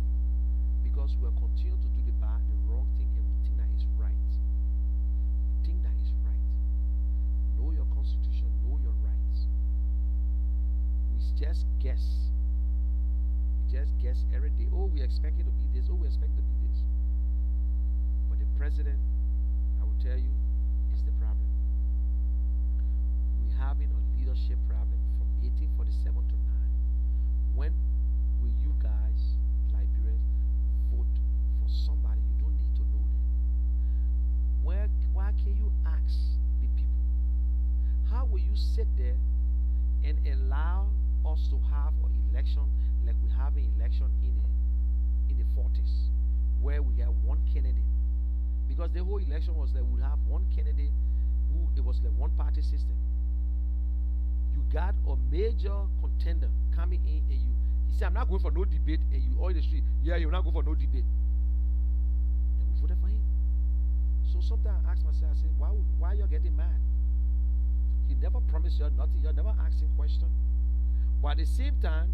because we will continue to do the wrong thing, and we think that is right. We think that is right. Know your constitution, know your rights. We just guess. We just guess every day. Oh, we expect it to be this. Oh, we expect it to be this. But the president, I will tell you, is the problem. We're having a leadership problem from 1847 to now. When will you guys, Liberians, vote for somebody you don't need to know them? Why can you ask the people? How will you sit there and allow us to have an election like we have an election in the 40s, where we have one candidate? Because the whole election was that we have one candidate who, it was like one party system. You got a major contender coming in, and he said, I'm not going for no debate, and you all in the street, yeah, you're not going for no debate. And we voted for him. So sometimes I ask myself, I say, why you getting mad? He never promised you nothing, you're never asking questions. But at the same time,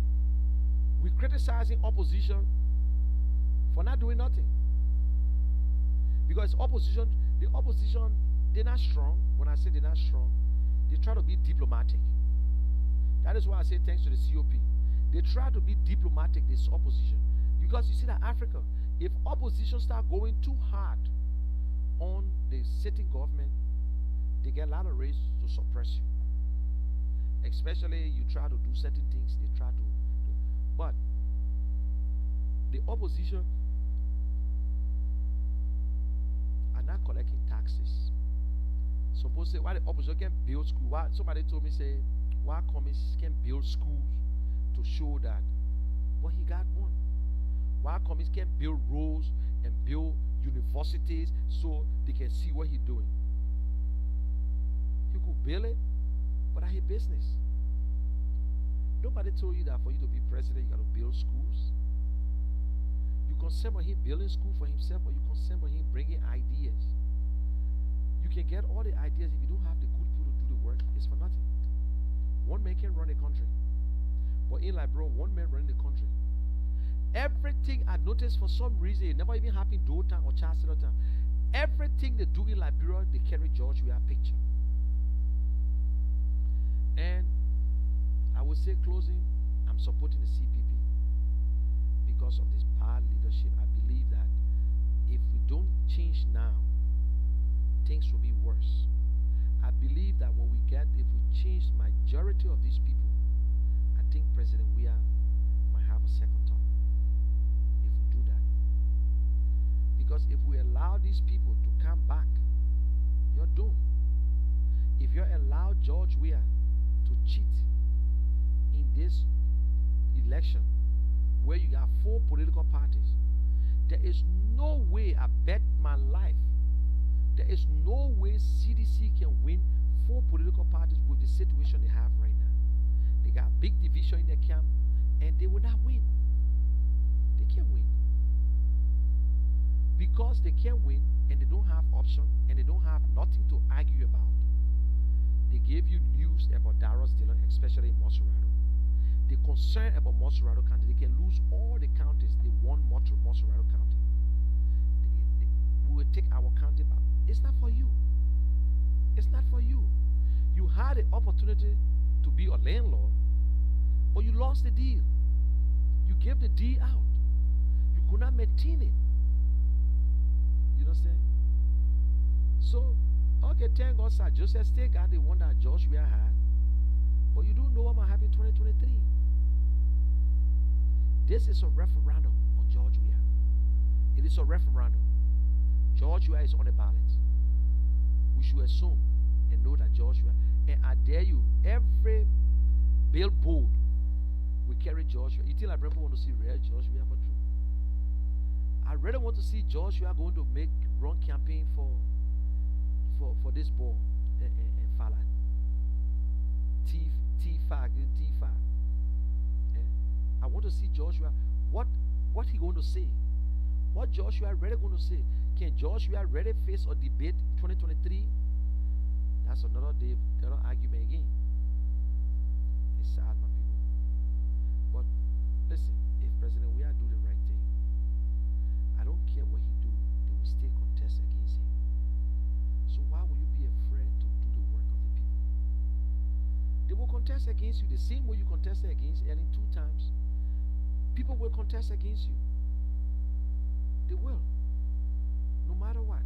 we criticizing opposition for not doing nothing. Because the opposition, they're not strong. When I say they're not strong, they try to be diplomatic. That is why I say thanks to the COP. They try to be diplomatic, this opposition. Because you see that Africa, if opposition start going too hard on the sitting government, they get a lot of ways to suppress you. Especially you try to do certain things, they try to do. But the opposition are not collecting taxes. Suppose say why the opposition can build school. Why somebody told me say why communists can build schools to show that, but he got one. Why communists can build roads and build universities so they can see what he's doing? He could build it, but I hate business. Nobody told you that for you to be president, you got to build schools. You concerned about him building school for himself, or you concerned about him bringing ideas. You can get all the ideas if you don't have the good people to do the work. It's for nothing. One man can run a country, but in Liberia, one man running the country. Everything I noticed for some reason, it never even happened in Dothan or Charleston. Everything they do in Liberia, they carry George Weah picture. And I would say closing, I'm supporting the CPP because of this bad leadership. I believe that if we don't change now, things will be worse. I believe that if we change majority of these people, I think President Weah might have a second thought. If we do that. Because if we allow these people to come back, you're doomed. If you allow George Weah to cheat in this election, where you got 4 political parties, there is no way, I bet my life, there is no way CDC can win 4 political parties with the situation they have right now. They got big division in their camp, and they will not win. They can't win. Because they can't win, and they don't have option, and they don't have nothing to argue about. They gave you news about Darius Dillon, especially in Montserrat. The concern about Montserrat County, they can lose all the counties they won Montserrat County. We will take our county back. It's not for you. It's not for you. You had the opportunity to be a landlord, but you lost the deal. You gave the deal out. You could not maintain it. You understand? So, okay, thank God, Sir Joseph still got the one that George Weah had, but you don't know what might happen in 2023. This is a referendum on George Weah. It is a referendum. Joshua is on the ballot. We should assume and know that Joshua, and I dare you, every billboard we carry Joshua. You think like people want to see real Joshua for true? I really want to see Joshua going to run campaign for this ball and Fala. T5. I want to see Joshua. What he going to say? What Joshua really going to say? Can Joshua really face a debate 2023? That's another day, another argument again. It's sad, my people. But listen, if President Weah do the right thing, I don't care what he do, they will still contest against him. So why would you be afraid to do the work of the people? They will contest against you the same way you contested against Ellen 2 times. People will contest against you. They will. No matter what.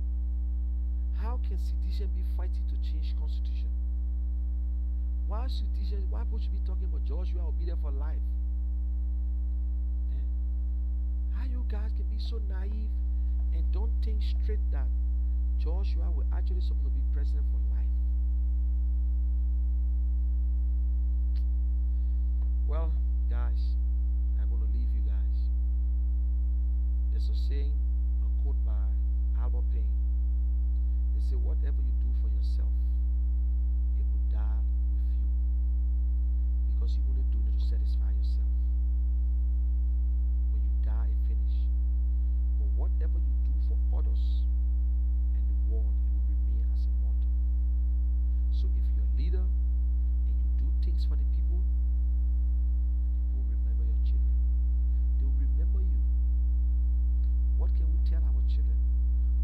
How can sedition be fighting to change constitution? Why would you be talking about Joshua will be there for life? How you guys can be so naive and don't think straight that Joshua will actually supposed to be president for life? Well, guys, I'm going to leave you guys. There's a saying, a quote by Albert Payne. They say, whatever you do for yourself, it will die with you. Because you're only doing it to satisfy yourself. When you die, it finishes. But whatever you do for others and the world, it will remain as immortal. So if you're a leader and you do things for the people will remember your children. They will remember you. What can we tell our children?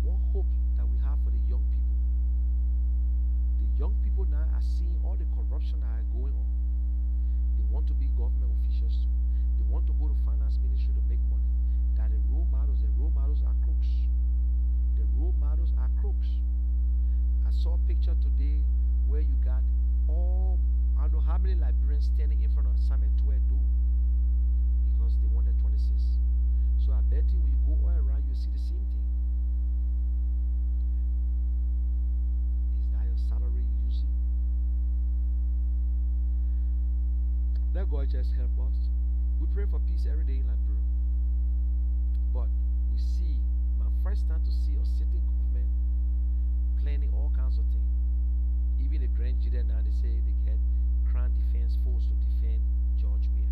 What hope that we have for the young people? The young people now are seeing all the corruption that are going on. They want to be government officials too. They want to go to finance ministry to make money. That the role models are crooks. The role models are crooks. I saw a picture today where you got I don't know how many Liberians standing in front of Samuel 12 door because they wanted 26. So I bet you when you go all around, you see the same thing. Is that your salary you using? Let God just help us. We pray for peace every day in Liberia. But we see, my first time to see a sitting government planning all kinds of things. Even the grand jury now, they say they get Crown Defense Force to defend George Weah.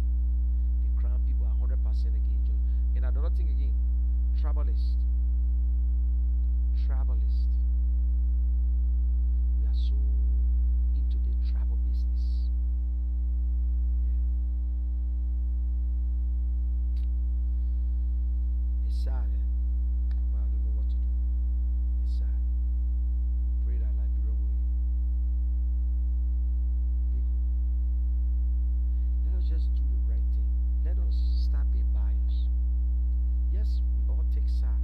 The Crown people are 100% against George. And another thing again, trabalist. We are so into the travel business. Yeah. It's sad, but I don't know what to do. It's sad. We pray that Liberia will be good. Let us just do the right thing. Let us stop being biased. Yes, we all take side.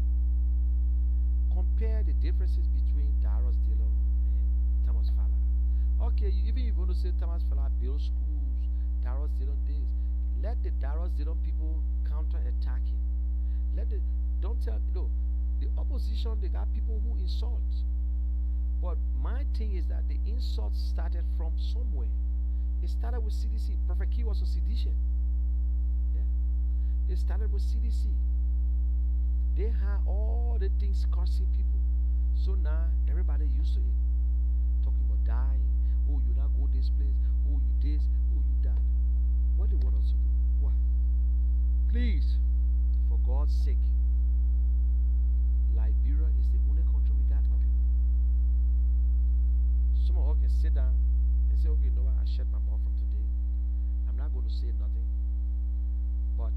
Compare the differences between Darius Dillon and Thomas Fala. Okay, even if you want to say Thomas Fala build schools, Darius Dillon this, let the Darius Dillon people counter-attack him. Don't tell, the opposition, they got people who insult. But my thing is that the insult started from somewhere. It started with CDC. Prophet Key was a sedition. Yeah. It started with CDC. They had all the things cursing people. So now everybody used to it. Talking about dying. Oh, you not go this place. Oh, you this. Oh, you that. What they want us to do? What? Please, for God's sake, Liberia is the only country we got, my people. Some of us can sit down and say, okay, you know what? I shut my mouth from today. I'm not going to say nothing. But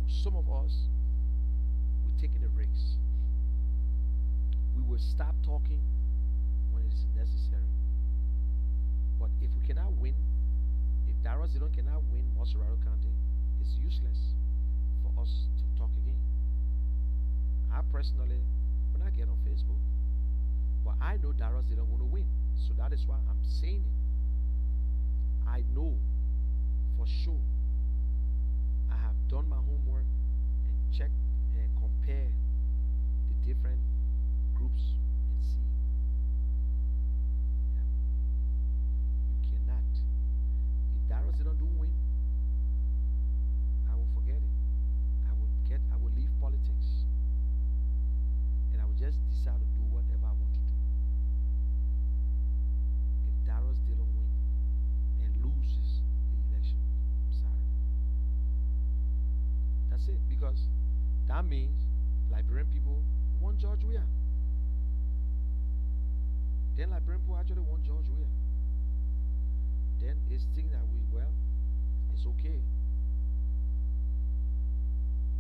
some of us, we're taking the risks. We will stop talking when it is necessary. But if we cannot win, if Darius Dillon cannot win Moserado County, it's useless for us to talk again. I personally, when I get on Facebook, but I know Darius Dillon going to win. So that is why I'm saying it. I know for sure. I have done my homework. check and compare the different groups and see. Yeah. You cannot. If Darius didn't do win, I will forget it. I will leave politics and I will just decide to do whatever I want to do. If Darius didn't win and loses the election, I'm sorry. That's it. Because that means Liberian people want George Weah. Then Liberian people actually want George Weah. Then it's thinking that it's okay.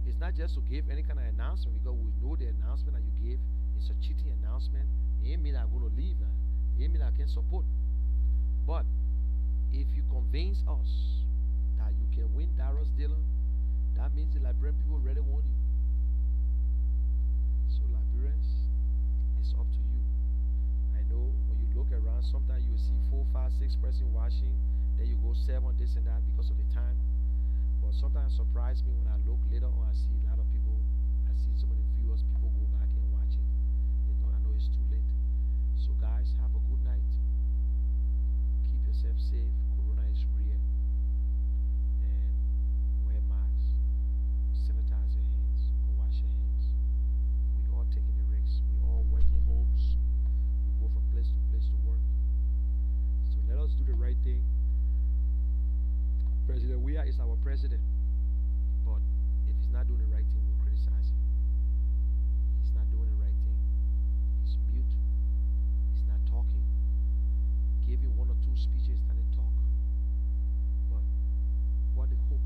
It's not just to give any kind of announcement because we know the announcement that you gave is a cheating announcement. It ain't mean I'm going to leave now. It ain't mean I can support. But if you convince us that you can win Darius Dillon, that means the Liberian people really want you. So Liberians, it's up to you. I know when you look around, sometimes you see 4, 5, 6 person watching, then you go 7, this and that because of the time. But sometimes it surprises me when I look later on, I see a lot of people, I see some of the viewers, people go back and watch it. I know it's too late. So guys, have a good night. Keep yourself safe. Corona is real. And wear masks. Sanitize your hands or wash your hands. We all taking the risks. We all working homes. We go from place to place to work. So let us do the right thing. President Weah is our president, but if he's not doing the right thing, we'll criticize him. He's not doing the right thing. He's mute. He's not talking. Giving 1 or 2 speeches and they talk. But what the hope?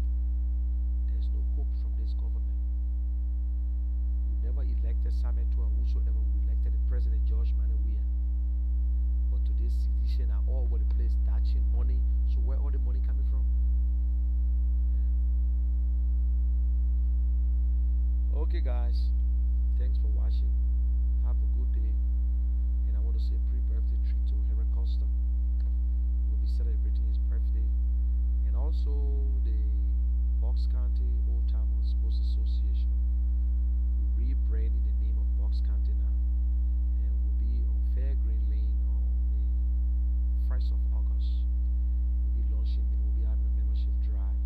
There's no hope from this government. We never elected Sameto or whosoever. We elected the president George Manneh Weah. But today's sedition are all over the place, dashing money. So where all the money coming from? Okay guys, thanks for watching. Have a good day. And I want to say pre-birthday treat to Henry Costa. We'll be celebrating his birthday. And also the Bucks County Old Timers Sports Association. We rebranded the name of Bucks County now. And we'll be on Fair Green Lane on the 1st of August. We'll be launching, we'll be having a membership drive.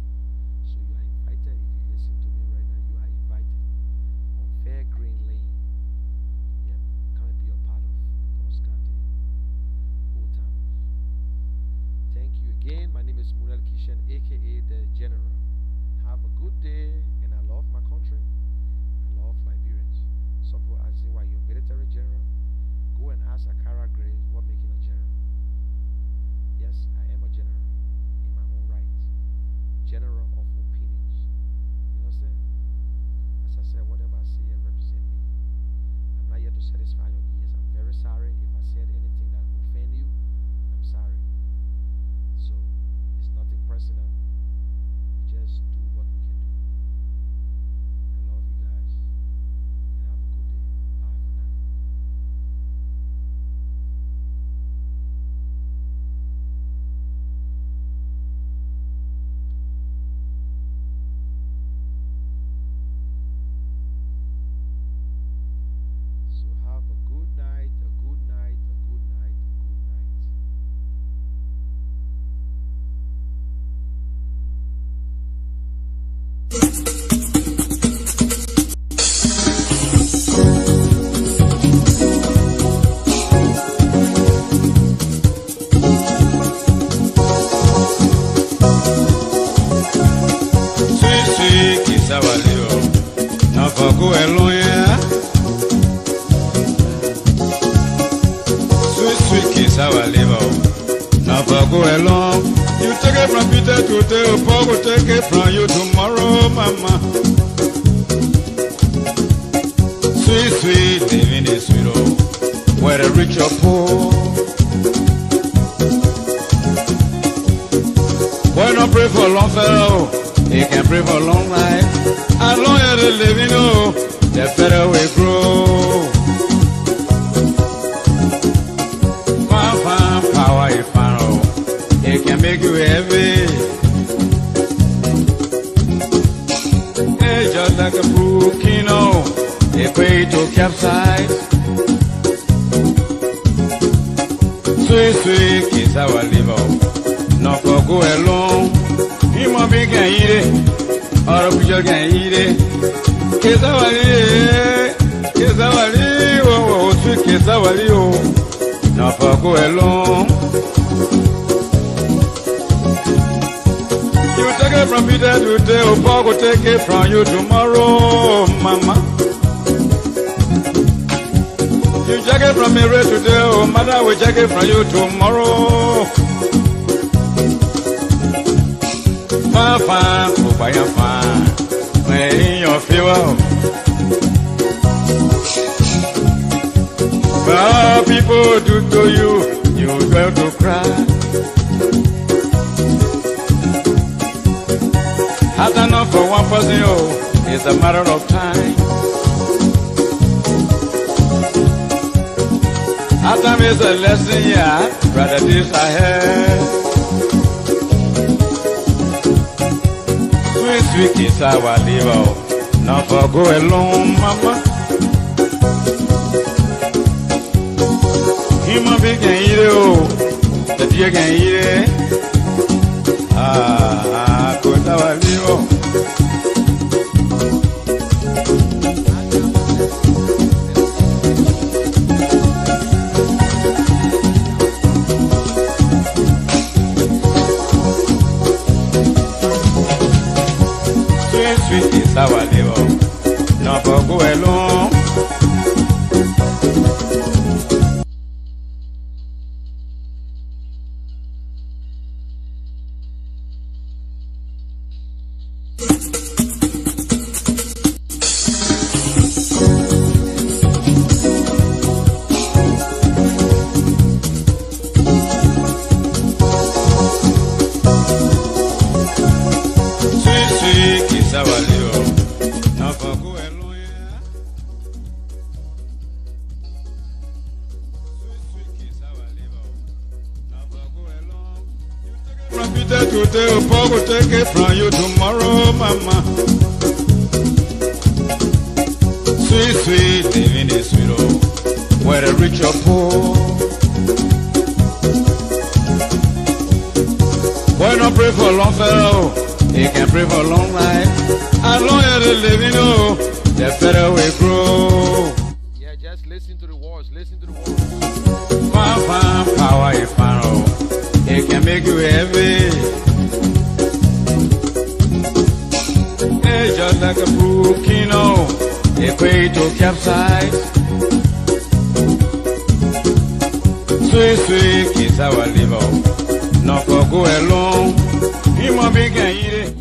So you are invited. If you listen to me right now, you are invited. Fair Green Lane. Yep, come and be a part of the Bucks County Old Timers. Thank you again. My name is Keshen, aka The General. Have a good day, and I love my country. I love Liberians. Some people ask me why you're a military general. Go and ask Akara Gray what making a general. Yes, I am a general in my own right. General of opinions. You know what I'm saying? As I said, whatever I say represent me. I'm not here to satisfy your ears. I'm very sorry if I said anything that offend you. I'm sorry. So it's nothing personal. We just do what we can do. I love you guys and have a good day. Bye for now. So have a good night, a good night, a good night, a good night. Sweet, Kisavalio, Nafaku Eloya. Sweet, Kisavalio, Nafaku Elon. You take it from Peter today, Paul will take it from you tomorrow, Mama. Sweet, living is sweet, oh, where the rich or poor. Why not pray for a long fellow? He can pray for a long life. As long as they live, you know, the better we grow. Fine, power is final. It can make you heavy. It's just like a volcano, equator capsize. Sweet, sweet kiss our liver, not for go alone. Him a big can eat it, or a picture can eat it. Kiss our liver, kiss our liver, oh, sweet kiss our liver, not for go alone. You take it from Peter today, or Paul will take it from you tomorrow, mama. You take it from me right today, oh mother will take it from you tomorrow. Fine, fine, oh fine, fine, in your favor. Well, people do to you, you dare to cry. Hard enough for one person, oh, it's a matter of time. Hard time is a lesson, yeah, brother, this I had. Sweet, sweet kiss our liver, not for go alone, mama. Human being can eat it, oh, the deer can eat it. Ah, good our liver. Sweet is our liver, not for go alone. Today, Paul will take it from you tomorrow, mama. Sweet, sweet, living is sweet, oh, whether rich or poor. Why not pray for a long fellow? He can pray for a long life. As long as they live, you know, the better we grow. Yeah, just listen to the words, listen to the words. Fine, fine, power is fine, oh. It can make you heavy. It's just like a volcano, equator capsize. Sweet, sweet kiss our liver, not for go alone. Human being can eat it,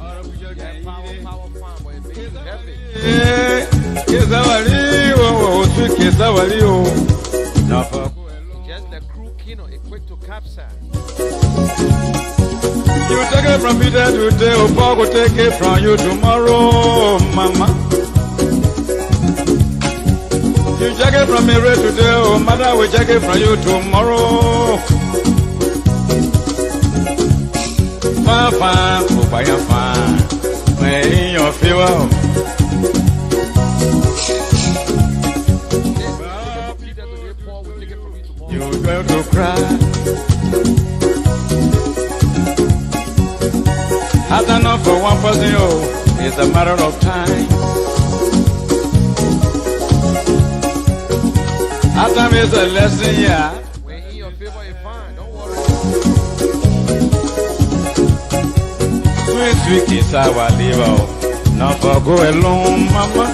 or a picture can eat it. Power, but it makes you heavy. Kiss our liver, oh, sweet kiss our liver, not for go alone. Just like volcano, equator capsize. You take it from Peter today, oh Paul will take it from you tomorrow, mama. You take it from me right today, oh mother will take it from you tomorrow. Fine, fine, oh fine, fine, in your favor. Peter today, Paul will take it from you tomorrow. You dare to cry. Hard enough for one person, oh, it's a matter of time. Hard time is a lesson, yeah. When in your favor, you're fine, don't worry. Sweet, sweet kiss our liver, not for go alone, mama.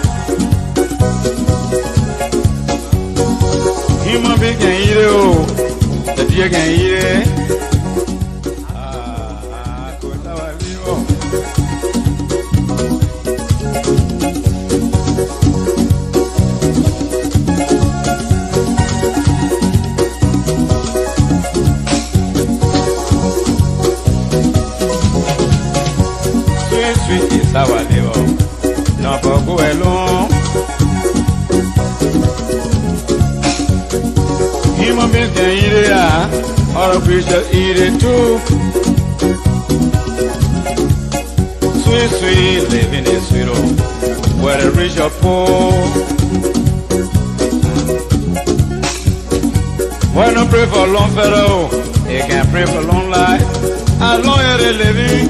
Human being can eat it, oh, the deer can eat it. Sweet is our liver, not for go alone. Human beings can eat it, or a creature eat it too. Sweet, sweet living is sweet, oh, where the rich or poor. Why not pray for long fellow? You can pray for long life. As long as they living,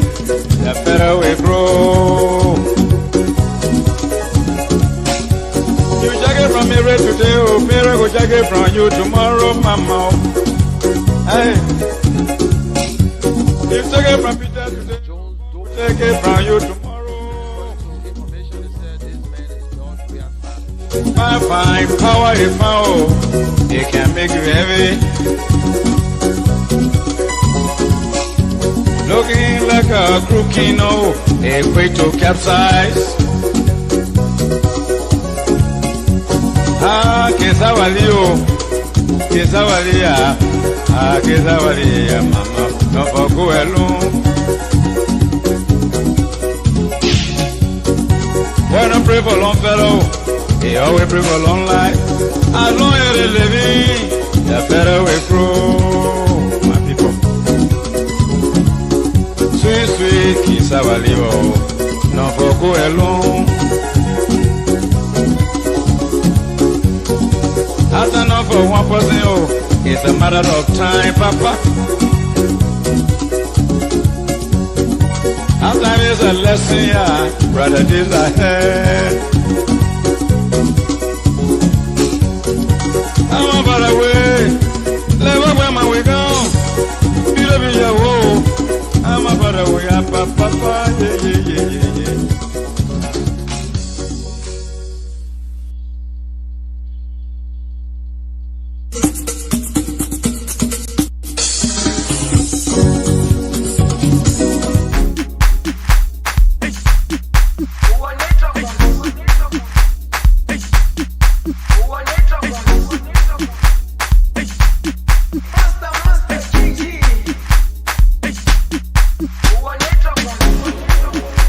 the better we grow. You check it from me right today, oh, mirror go check it from you tomorrow, mama. Hey, you check it from Peter today, check it from you tomorrow. Information is said this man is George. We are Fine, power is power. It can make you heavy. Looking like a crooking, oh, a way to capsize. Ah, Kesawalia, Kesawalia, ah, Kesawalia, mama, no for go alone. Why don't pray for long fellow? He always pray for long life. As long as they living, the better we grow, my people. Sweet, sweet, Kesawalia, no for go alone. After enough for one person, oh, it's a matter of time, Papa. After it's a lesson, yeah, brother, this ahead. I'm about the way, never where my way gone. Be your woe. I'm about the way, Papa, yeah, yeah, yeah, yeah, yeah.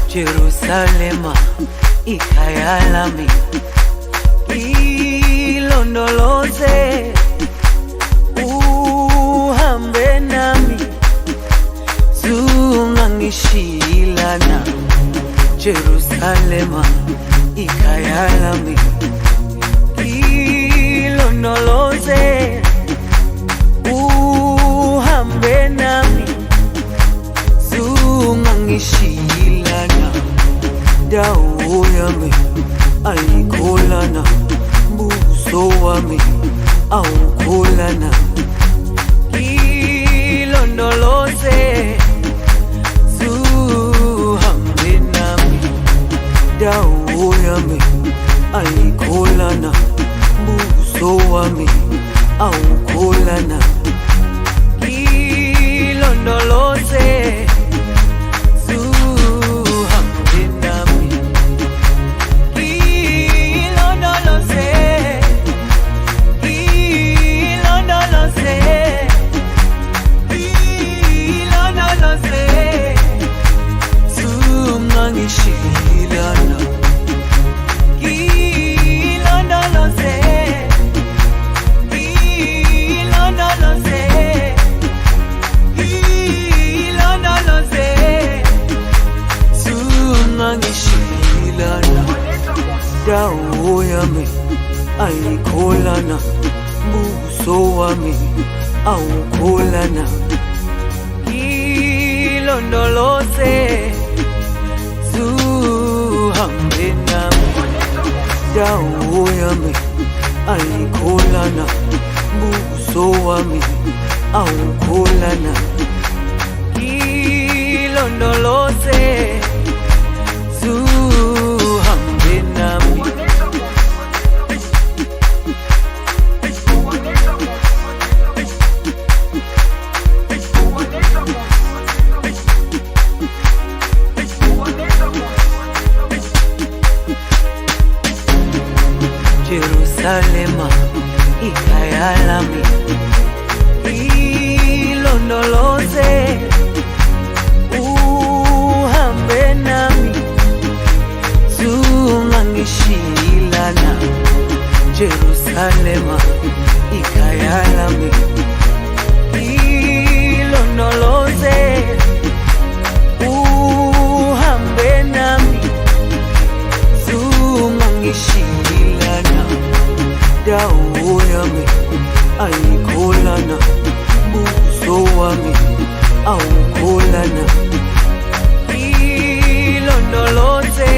Jerusalema ikayalami ilondoloze uhambe nami zungangishilana Jerusalema ikayalami ilondoloze uhambe nami zungangishilana dawo yami ayikholana buso wami awukholana ilondoloze zuhambe nami dawo yami ayikholana buso wami awukholana ilondoloze dawo yami ayikholana buso wami awukholana ilondoloze zuhambe nami dawo yami ayikholana buso wami awukholana ilondoloze zuhambe nami Jerusalema ikayalami ilondoloze uhambe nami zungangishilana Jerusalema ikayalami ilondoloze uhambe nami indawo yami ayikholana, ubuso wami awukholana. Ilondoloze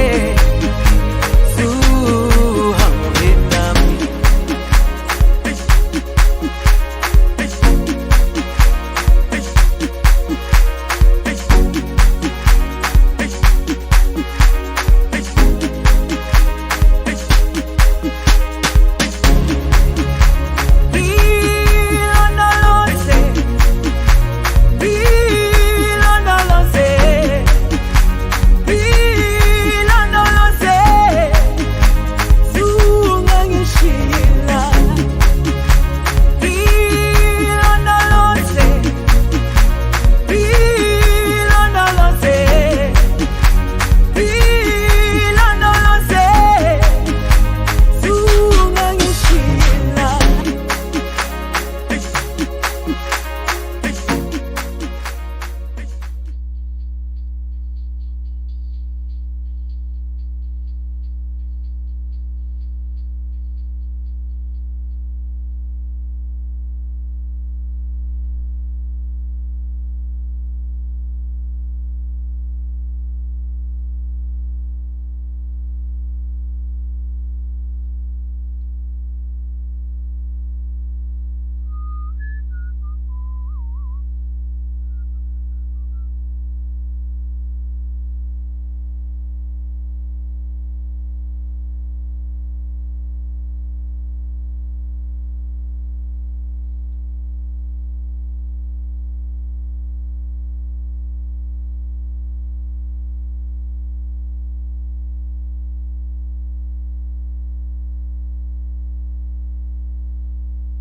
zuhambe nami.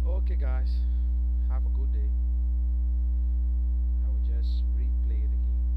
Okay, guys, have a good day. I will just replay it again.